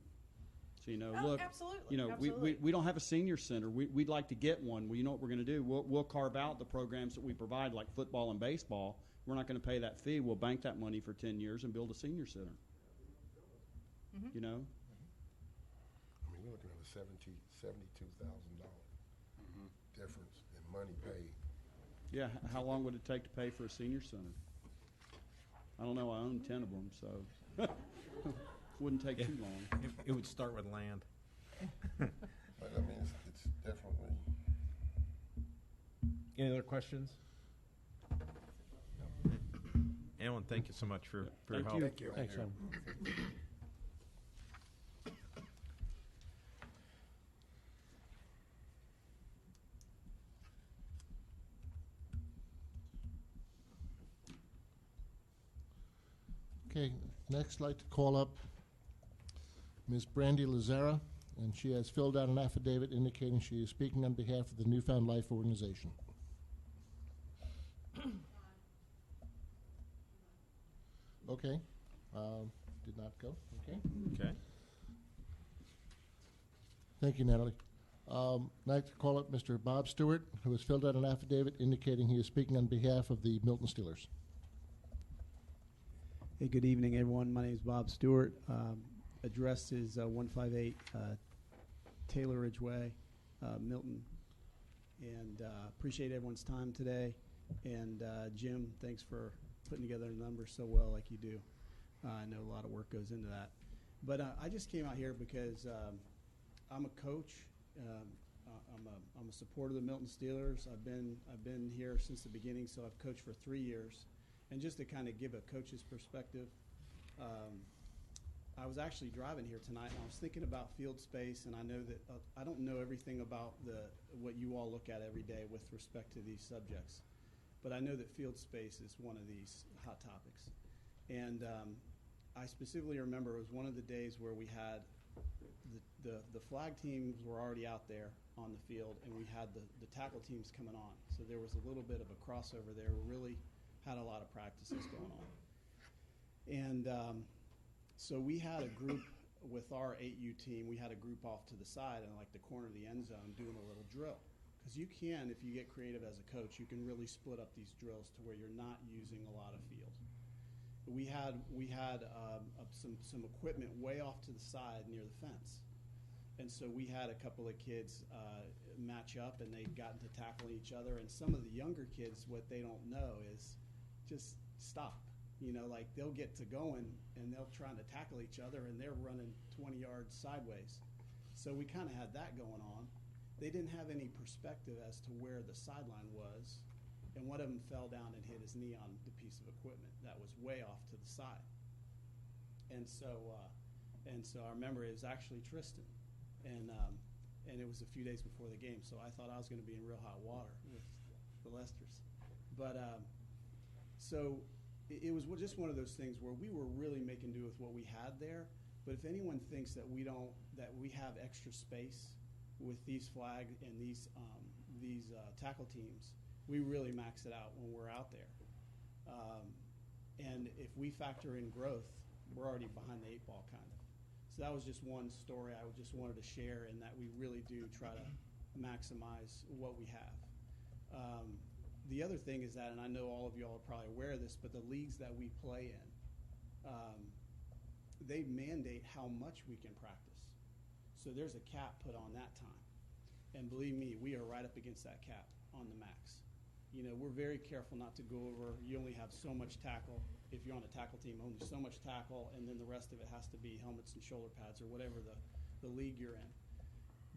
So, you know, look, absolutely, you know, absolutely. we don't have a senior center. We'd like to get one. Well, you know what we're going to do? We'll carve out the programs that we provide, like football and baseball. We're not going to pay that fee. We'll bank that money for 10 years and build a senior center. Mm-hmm. You know? I mean, we're looking at a $72,000 difference in money paid. Yeah, how long would it take to pay for a senior center? I don't know. I own 10 of them, so wouldn't take too long. It would start with land. But I mean, it's definitely. Any other questions? Alan, thank you so much for your help. Thank you. Thanks, Sam. Okay, next I'd like to call up Ms. Brandy Lazara, and she has filled out an affidavit indicating she is speaking on behalf of the Newfound Life organization. Okay, did not go, okay. Okay. Thank you, Natalie. I'd like to call up Mr. Bob Stewart, who has filled out an affidavit indicating he is speaking on behalf of the Milton Steelers. Hey, good evening, everyone. My name is Bob Stewart. Address is 158 Taylor Ridge Way, Milton. And appreciate everyone's time today. And Jim, thanks for putting together the numbers so well like you do. I know a lot of work goes into that. But I just came out here because I'm a coach. I'm a supporter of the Milton Steelers. I've been here since the beginning, so I've coached for 3 years. And just to kind of give a coach's perspective, I was actually driving here tonight, and I was thinking about field space, and I know that I don't know everything about what you all look at every day with respect to these subjects, but I know that field space is one of these hot topics. And I specifically remember it was one of the days where we had the flag teams were already out there on the field, and we had the tackle teams coming on. So there was a little bit of a crossover there. We really had a lot of practices going on. And so we had a group with our 8U team. We had a group off to the side in like the corner of the end zone doing a little drill. Because you can, if you get creative as a coach, you can really split up these drills to where you're not using a lot of field. We had some equipment way off to the side near the fence. And so we had a couple of kids match up, and they got into tackling each other. And some of the younger kids, what they don't know is just stop. You know, like they'll get to going, and they'll try to tackle each other, and they're running 20 yards sideways. So we kind of had that going on. They didn't have any perspective as to where the sideline was, and one of them fell down and hit his knee on the piece of equipment that was way off to the side. And so I remember it was actually Tristan, and it was a few days before the game, so I thought I was going to be in real hot water with the Lesters. But so it was just one of those things where we were really making do with what we had there. But if anyone thinks that we have extra space with these flag and these tackle teams, we really max it out when we're out there. And if we factor in growth, we're already behind the 8 ball kind of. So that was just one story I just wanted to share, in that we really do try to maximize what we have. The other thing is that, and I know all of you all are probably aware of this, but the leagues that we play in, they mandate how much we can practice. So there's a cap put on that time. And believe me, we are right up against that cap on the max. You know, we're very careful not to go over, you only have so much tackle. If you're on a tackle team, only so much tackle, and then the rest of it has to be helmets and shoulder pads or whatever the league you're in.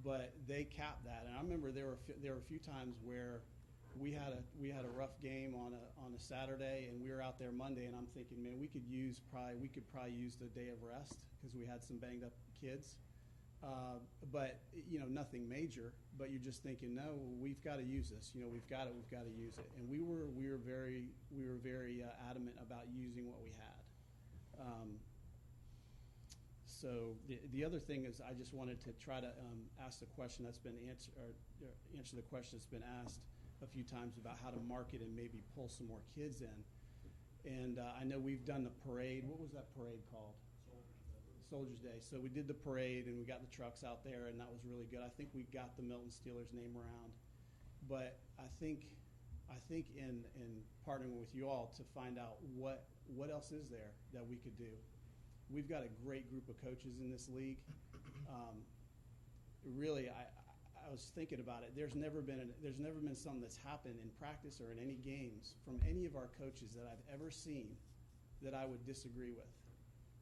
But they cap that. And I remember there were a few times where we had a rough game on a Saturday, and we were out there Monday, and I'm thinking, man, we could probably use the day of rest because we had some banged up kids, but you know, nothing major. But you're just thinking, no, we've got to use this. You know, we've got to use it, and we were very adamant about using what we had. So the other thing is, I just wanted to try to ask the question that's been answered, or answer the question that's been asked a few times about how to market and maybe pull some more kids in. And I know we've done the parade. What was that parade called? Soldiers Day. So we did the parade, and we got the trucks out there, and that was really good. I think we got the Milton Steelers name around. But I think in partnering with you all to find out what else is there that we could do. We've got a great group of coaches in this league. Really, I was thinking about it. There's never been something that's happened in practice or in any games from any of our coaches that I've ever seen that I would disagree with.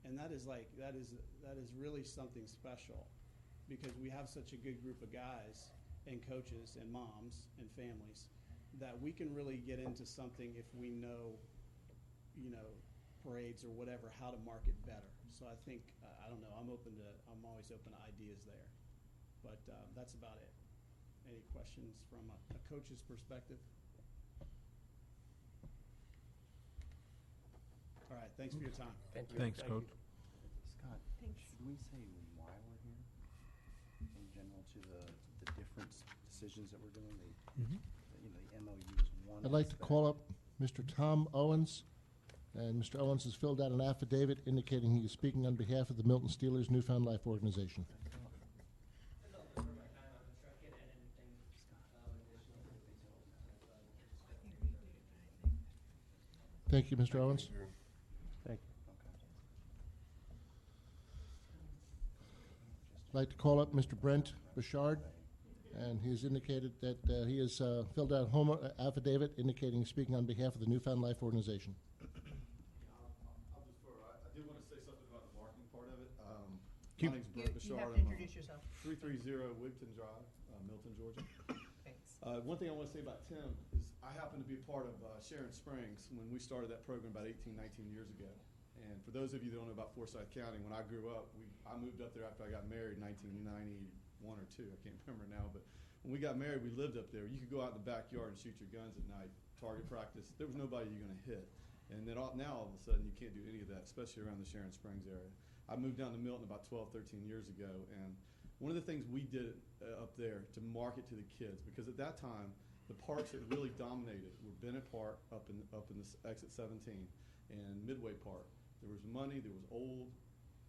And that is really something special, because we have such a good group of guys and coaches and moms and families that we can really get into something if we know, you know, parades or whatever, how to market better. So I think, I don't know, I'm always open to ideas there. But that's about it. Any questions from a coach's perspective? All right, thanks for your time. Thank you. Thanks, Coach. Scott, Thanks. should we say why we're here in general to the different decisions that we're doing? You know, the MOU is one. I'd like to call up Mr. Tom Owens, and Mr. Owens has filled out an affidavit indicating he is speaking on behalf of the Milton Steelers Newfound Life Organization. Thank you, Mr. Owens. Thank you. I'd like to call up Mr. Brent Bouchard, and he has indicated that he has filled out a affidavit indicating he's speaking on behalf of the Newfound Life Organization. I'll defer. I did want to say something about the marketing part of it. You, My name's Brent you Bouchard. have to introduce yourself. 330 Wigton Drive, Milton, Georgia. Thanks. One thing I want to say about Tim is I happen to be a part of Sharon Springs when we started that program about 18, 19 years ago. And for those of you that don't know about Forsyth County, when I grew up, I moved up there after I got married in 1991 or 2. I can't remember now, but when we got married, we lived up there. You could go out in the backyard and shoot your guns at night, target practice. There was nobody you're going to hit. And then now all of a sudden you can't do any of that, especially around the Sharon Springs area. I moved down to Milton about 12, 13 years ago, and one of the things we did up there to market to the kids, because at that time the parks that really dominated were Bennett Park up in this exit 17 and Midway Park. There was money, there was old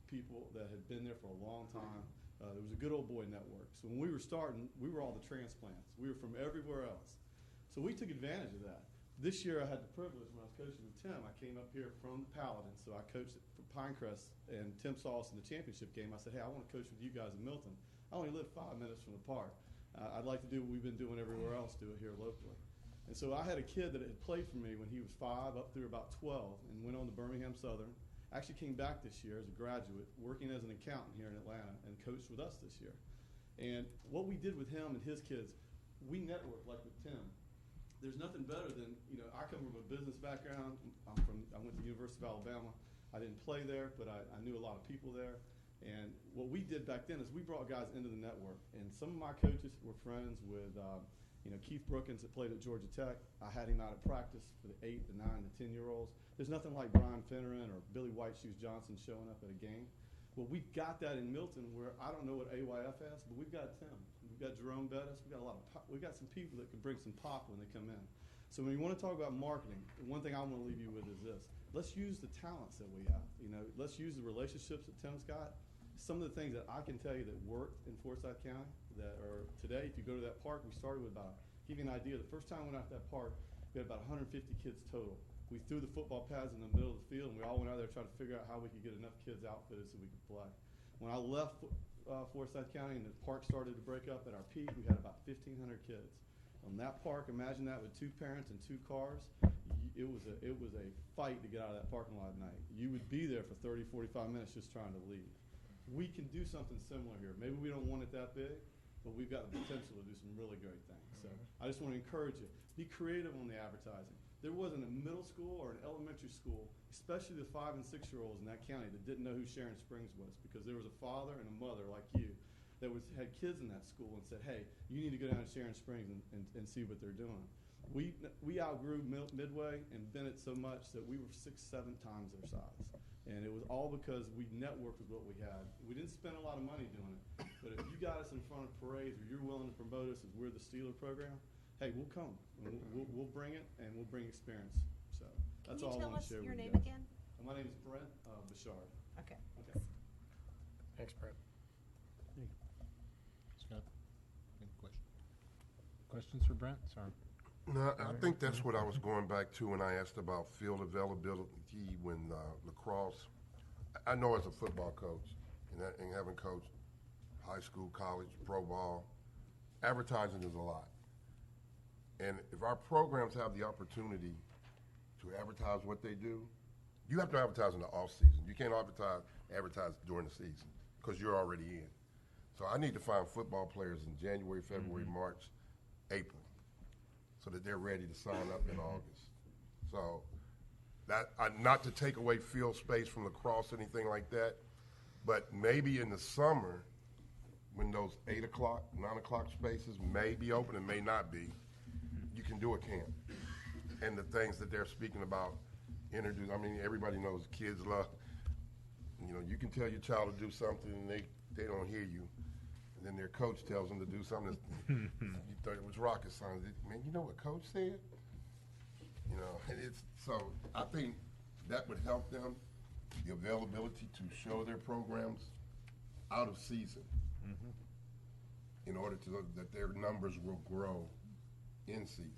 people that had been there for a long time. There was a good old boy network. So when we were starting, we were all the transplants. We were from everywhere else. So we took advantage of that. This year I had the privilege, when I was coaching with Tim, I came up here from Paladin. So I coached for Pinecrest, and Tim saw us in the championship game. I said, hey, I want to coach with you guys in Milton. I only live 5 minutes from the park. I'd like to do what we've been doing everywhere else, do it here locally. And so I had a kid that had played for me when he was 5 up through about 12 and went on to Birmingham Southern. Actually came back this year as a graduate, working as an accountant here in Atlanta, and coached with us this year. And what we did with him and his kids, we networked like with Tim. There's nothing better than, I come from a business background. I went to the University of Alabama. I didn't play there, but I knew a lot of people there. And what we did back then is we brought guys into the network. And some of my coaches were friends with, Keith Brookins that played at Georgia Tech. I had him out at practice for the 8, the 9, the 10-year-olds. There's nothing like Brian Finneran or Billy White Shoes Johnson showing up at a game. Well, we've got that in Milton, where I don't know what AYF has, but we've got Tim. We've got Jerome Bettis. We've got some people that can bring some pop when they come in. So when you want to talk about marketing, one thing I want to leave you with is this. Let's use the talents that we have. Let's use the relationships that Tim's got. Some of the things that I can tell you that worked in Forsyth County that are today, if you go to that park, we started with give you an idea, the first time we went out to that park, we had about 150 kids total. We threw the football pads in the middle of the field, and we all went out there trying to figure out how we could get enough kids outfitted so we could play. When I left Forsyth County and the park started to break up at our peak, we had about 1,500 kids. On that park, imagine that with 2 parents and 2 cars. It was a fight to get out of that parking lot at night. You would be there for 30, 45 minutes just trying to leave. We can do something similar here. Maybe we don't want it that big, but we've got the potential to do some really great things. So I just want to encourage you, be creative on the advertising. There wasn't a middle school or an elementary school, especially the 5- and 6-year-olds in that county, that didn't know who Sharon Springs was, because there was a father and a mother like you that had kids in that school and said, hey, you need to go down to Sharon Springs and see what they're doing. We outgrew Midway and Bennett so much that we were 6, 7 times their size. And it was all because we networked with what we had. We didn't spend a lot of money doing it, but if you got us in front of parades or you're willing to promote us as we're the Steeler program, hey, we'll come. We'll bring it, and we'll bring experience. So that's all I want to share with you. Can you tell us your name again? My name is Brent Bouchard. Okay. Thanks, Brett. Scott, any question? Questions for Brent? Sorry. No, I think that's what I was going back to when I asked about field availability when lacrosse. I know as a football coach and having coached high school, college, pro ball, advertising is a lot. And if our programs have the opportunity to advertise what they do, you have to advertise in the off season. You can't advertise during the season because you're already in. So I need to find football players in January, February, March, April, so that they're ready to sign up in August. So that not to take away field space from lacrosse, anything like that, but maybe in the summer when those 8 o'clock, 9 o'clock spaces may be open and may not be, you can do a camp. And the things that they're speaking about, everybody knows kids love, you can tell your child to do something and they don't hear you. And then their coach tells them to do something you thought it was rocket science. Man, you know what coach said? So I think that would help them, the availability to show their programs out of season in order that their numbers will grow in season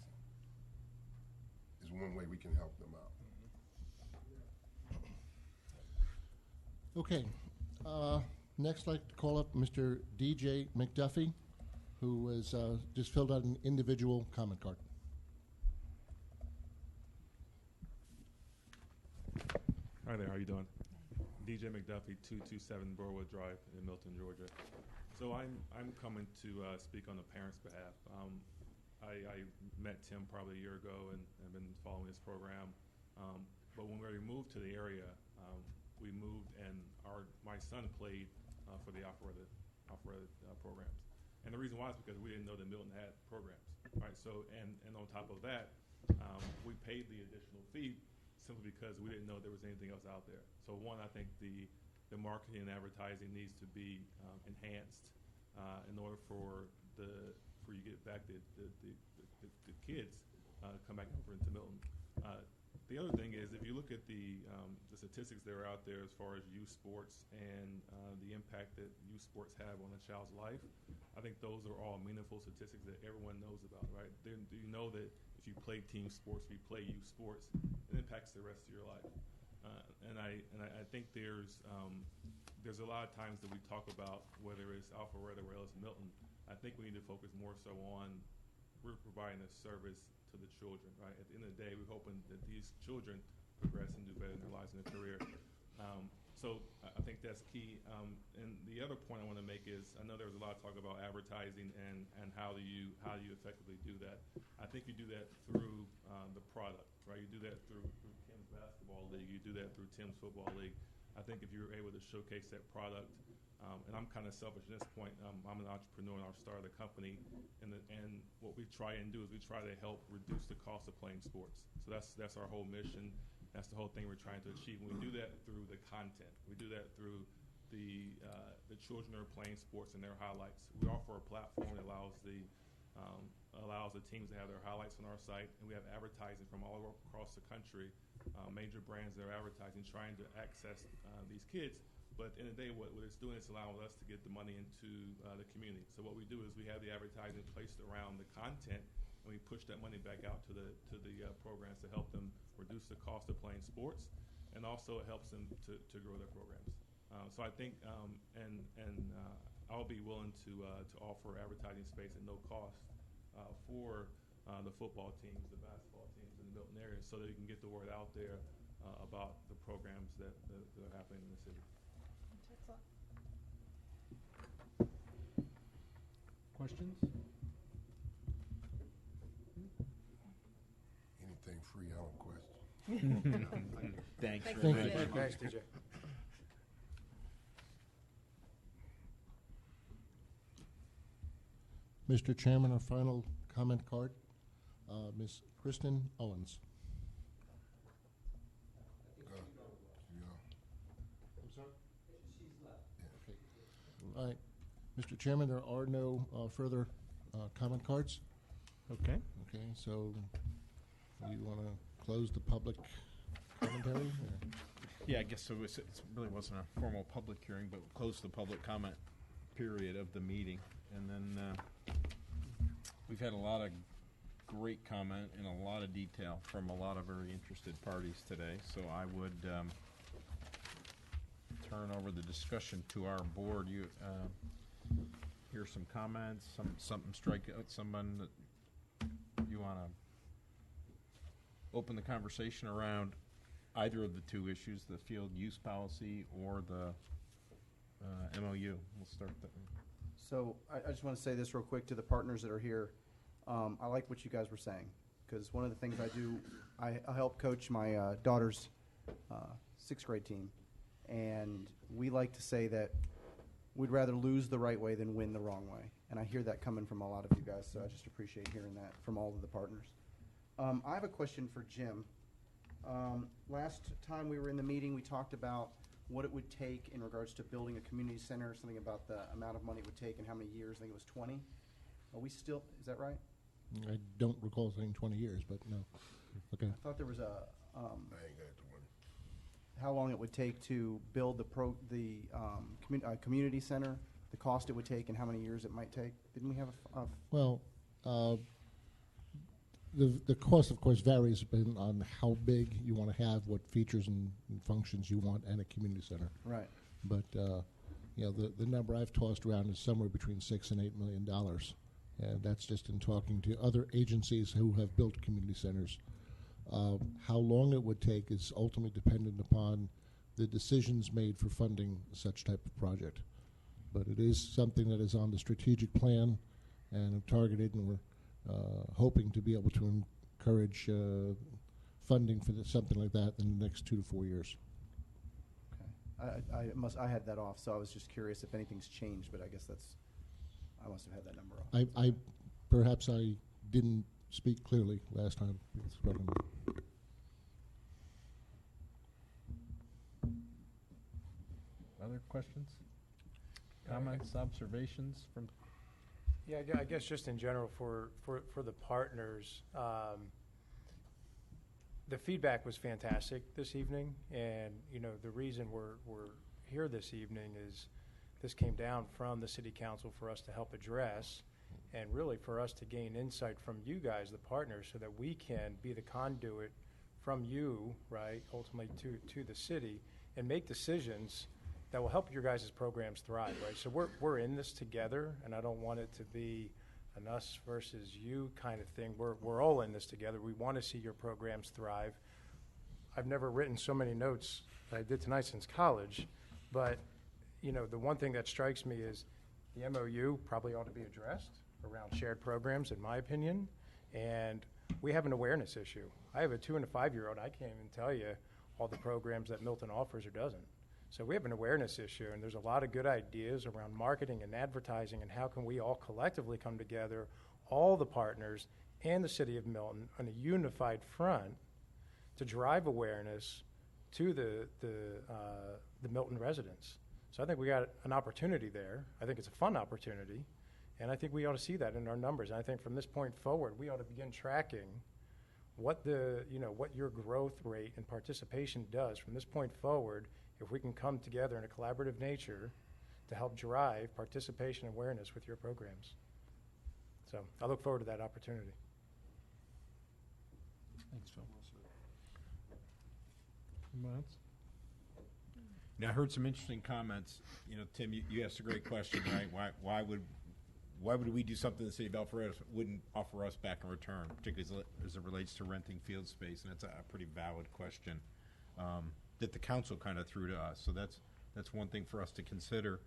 is one way we can help them out. Okay. Next, I'd like to call up Mr. DJ McDuffie, who has just filled out an individual comment card. Hi there, how you doing? DJ McDuffie, 227 Burwood Drive in Milton, Georgia. So I'm coming to speak on the parents' behalf. I met Tim probably a year ago and have been following his program. But when we moved to the area, we moved, and my son played for the Alpharetta programs. And the reason why is because we didn't know that Milton had programs, right? So, and on top of that, we paid the additional fee simply because we didn't know there was anything else out there. So one, I think the marketing and advertising needs to be enhanced in order for you get back the kids come back over into Milton. The other thing is, if you look at the statistics that are out there as far as youth sports and the impact that youth sports have on a child's life, I think those are all meaningful statistics that everyone knows about, right? Do you know that if you play team sports, if you play youth sports, it impacts the rest of your life? And I think there's a lot of times that we talk about whether it's Alpharetta or else Milton. I think we need to focus more so on we're providing a service to the children, right? At the end of the day, we're hoping that these children progress and do better in their lives and their career. So I think that's key. And the other point I want to make is, I know there was a lot of talk about advertising and how do you effectively do that. I think you do that through the product, right? You do that through Tim's basketball league. You do that through Tim's football league. I think if you're able to showcase that product, and I'm kind of selfish at this point. I'm an entrepreneur and I've started a company, and what we try and do is we try to help reduce the cost of playing sports. So that's our whole mission. That's the whole thing we're trying to achieve. And we do that through the content. We do that through the children who are playing sports and their highlights. We offer a platform that allows the teams to have their highlights on our site, and we have advertising from all across the country, major brands that are advertising, trying to access these kids. But at the end of the day, what it's doing is allowing us to get the money into the community. So what we do is we have the advertising placed around the content, and we push that money back out to the programs to help them reduce the cost of playing sports, and also it helps them to grow their programs. So I think, I'll be willing to offer advertising space at no cost for the football teams, the basketball teams in the Milton area, so that you can get the word out there about the programs that are happening in the city. Questions? Anything free, I don't question. Thanks. Thank very you. much. Thanks, TJ. Mr. Chairman, our final comment card, Ms. Kristen Owens. I'm sorry? She's left. Okay. All right. Mr. Chairman, there are no further comment cards. Okay. Okay, so we want to close the public commentary? Or? Yeah, I guess it really wasn't a formal public hearing, but we'll close the public comment period of the meeting. And then we've had a lot of great comment and a lot of detail from a lot of very interested parties today. So I would turn over the discussion to our board. You hear some comments, something strike out, someone that you want to open the conversation around either of the two issues, the field use policy or the MOU. We'll start there. So I just want to say this real quick to the partners that are here. I like what you guys were saying, because one of the things I do, I help coach my daughter's sixth grade team, and we like to say that we'd rather lose the right way than win the wrong way. And I hear that coming from a lot of you guys, so I just appreciate hearing that from all of the partners. I have a question for Jim. Last time we were in the meeting, we talked about what it would take in regards to building a community center, something about the amount of money it would take and how many years. I think it was 20. Are we still, is that right? I don't recall saying 20 years, but no. Okay. I thought there was a, I ain't got 20. how long it would take to build the community center, the cost it would take, and how many years it might take. Didn't we have a Well, the cost, of course, varies depending on how big you want to have, what features and functions you want, and a community center. right? But you know, the number I've tossed around is somewhere between $6 and $8 million, and that's just in talking to other agencies who have built community centers. How long it would take is ultimately dependent upon the decisions made for funding such type of project. But it is something that is on the strategic plan and targeted, and we're hoping to be able to encourage funding for something like that in the next 2 to 4 years. I had that off, so I was just curious if anything's changed, but I guess I must have had that number off. Perhaps I didn't speak clearly last time we spoke. Other questions, comments, observations from? Yeah, I guess just in general for the partners, the feedback was fantastic this evening, and the reason we're here this evening is this came down from the city council for us to help address, and really for us to gain insight from you guys, the partners, so that we can be the conduit from you, right, ultimately to the city, and make decisions that will help your guys' programs thrive, right? So we're in this together, and I don't want it to be an us versus you kind of thing. We're all in this together. We want to see your programs thrive. I've never written so many notes that I did tonight since college, but the one thing that strikes me is the MOU probably ought to be addressed around shared programs, in my opinion, and we have an awareness issue. I have a 2- and a 5-year-old. I can't even tell you all the programs that Milton offers or doesn't. So we have an awareness issue, and there's a lot of good ideas around marketing and advertising, and how can we all collectively come together, all the partners and the city of Milton, on a unified front to drive awareness to the Milton residents. So I think we got an opportunity there. I think it's a fun opportunity, and I think we ought to see that in our numbers. And I think from this point forward, we ought to begin tracking what your growth rate and participation does from this point forward, if we can come together in a collaborative nature to help drive participation and awareness with your programs. So I look forward to that opportunity. Thanks, Phil. Anyone else? Now, I heard some interesting comments. Tim, you asked a great question, right? Why would we do something in the city of Alpharetta wouldn't offer us back in return, particularly as it relates to renting field space? And that's a pretty valid question that the council kind of threw to us. So that's one thing for us to consider.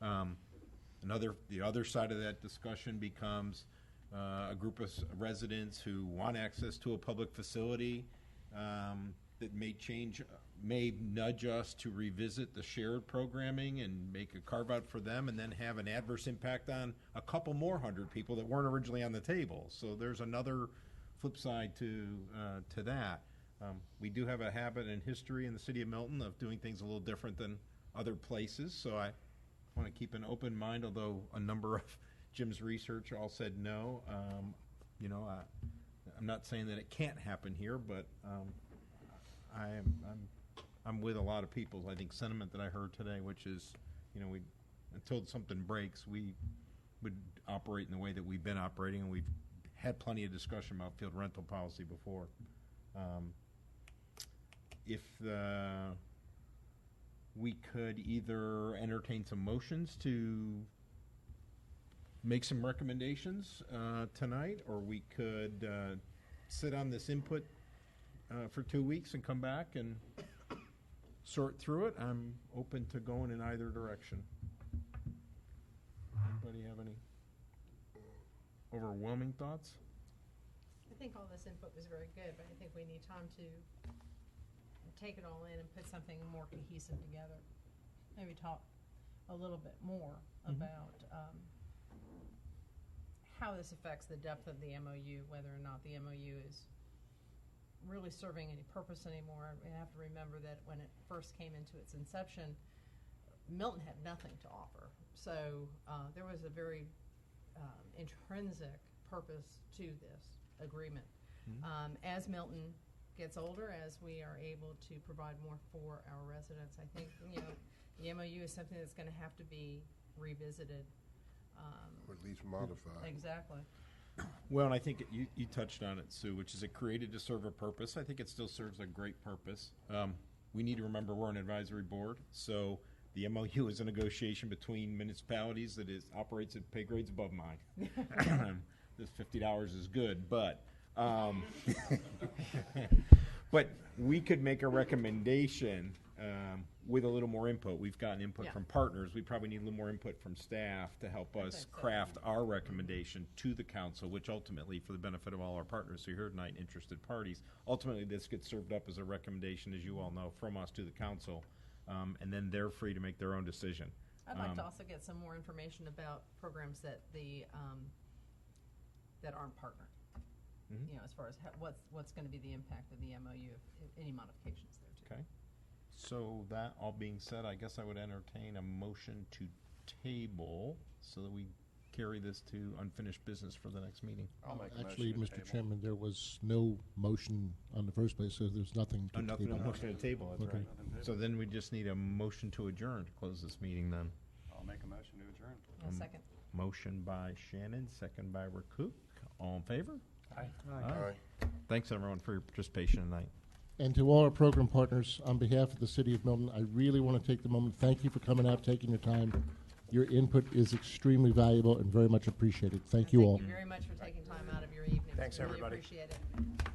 The other side of that discussion becomes a group of residents who want access to a public facility that may nudge us to revisit the shared programming and make a carve out for them, and then have an adverse impact on a couple more hundred people that weren't originally on the table. So there's another flip side to that. We do have a habit and history in the city of Milton of doing things a little different than other places, so I want to keep an open mind, although a number of Jim's research all said no. I'm not saying that it can't happen here, but I'm with a lot of people's, I think, sentiment that I heard today, which is, until something breaks, we would operate in the way that we've been operating, and we've had plenty of discussion about field rental policy before. If we could either entertain some motions to make some recommendations tonight, or we could sit on this input for 2 weeks and come back and sort through it. I'm open to going in either direction. Anybody have any overwhelming thoughts? I think all this input was very good, but I think we need time to take it all in and put something more cohesive together. Maybe talk a little bit more about how this affects the depth of the MOU, whether or not the MOU is really serving any purpose anymore. We have to remember that when it first came into its inception, Milton had nothing to offer. So there was a very intrinsic purpose to this agreement. As Milton gets older, as we are able to provide more for our residents, I think the MOU is something that's going to have to be revisited. Or at least modified. Exactly. Well, and I think you touched on it, Sue, which is it created to serve a purpose. I think it still serves a great purpose. We need to remember we're an advisory board, so the MOU is a negotiation between municipalities that operates at pay grades above mine. This $50 is good, but but we could make a recommendation with a little more input. We've gotten input from partners. We probably need a little more input from staff to help us craft our recommendation to the council, which ultimately, for the benefit of all our partners who are here tonight, interested parties, ultimately this gets served up as a recommendation, as you all know, from us to the council. and then they're free to make their own decision. I'd like to also get some more information about programs that that aren't partnered. Mhm. You know, as far as what's going to be the impact of the MOU, if any modifications there too. Okay. So that all being said, I guess I would entertain a motion to table so that we carry this to unfinished business for the next meeting. I'll make a Actually, motion to Mr. table. Chairman, there was no motion on the first place, so there's nothing to No table. motion to table, that's Okay. right. So then we just need a motion to adjourn to close this meeting then. I'll make a motion to adjourn. A second. Motion by Shannon, second by Rakook. All in favor? Aye. Aye. Thanks, everyone, for your participation tonight. And to all our program partners, on behalf of the City of Milton, I really want to take the moment, thank you for coming out, taking your time. Your input is extremely valuable and very much appreciated. Thank you all. Thank you very much for taking time out of your evening. Thanks, Really everybody. appreciate it.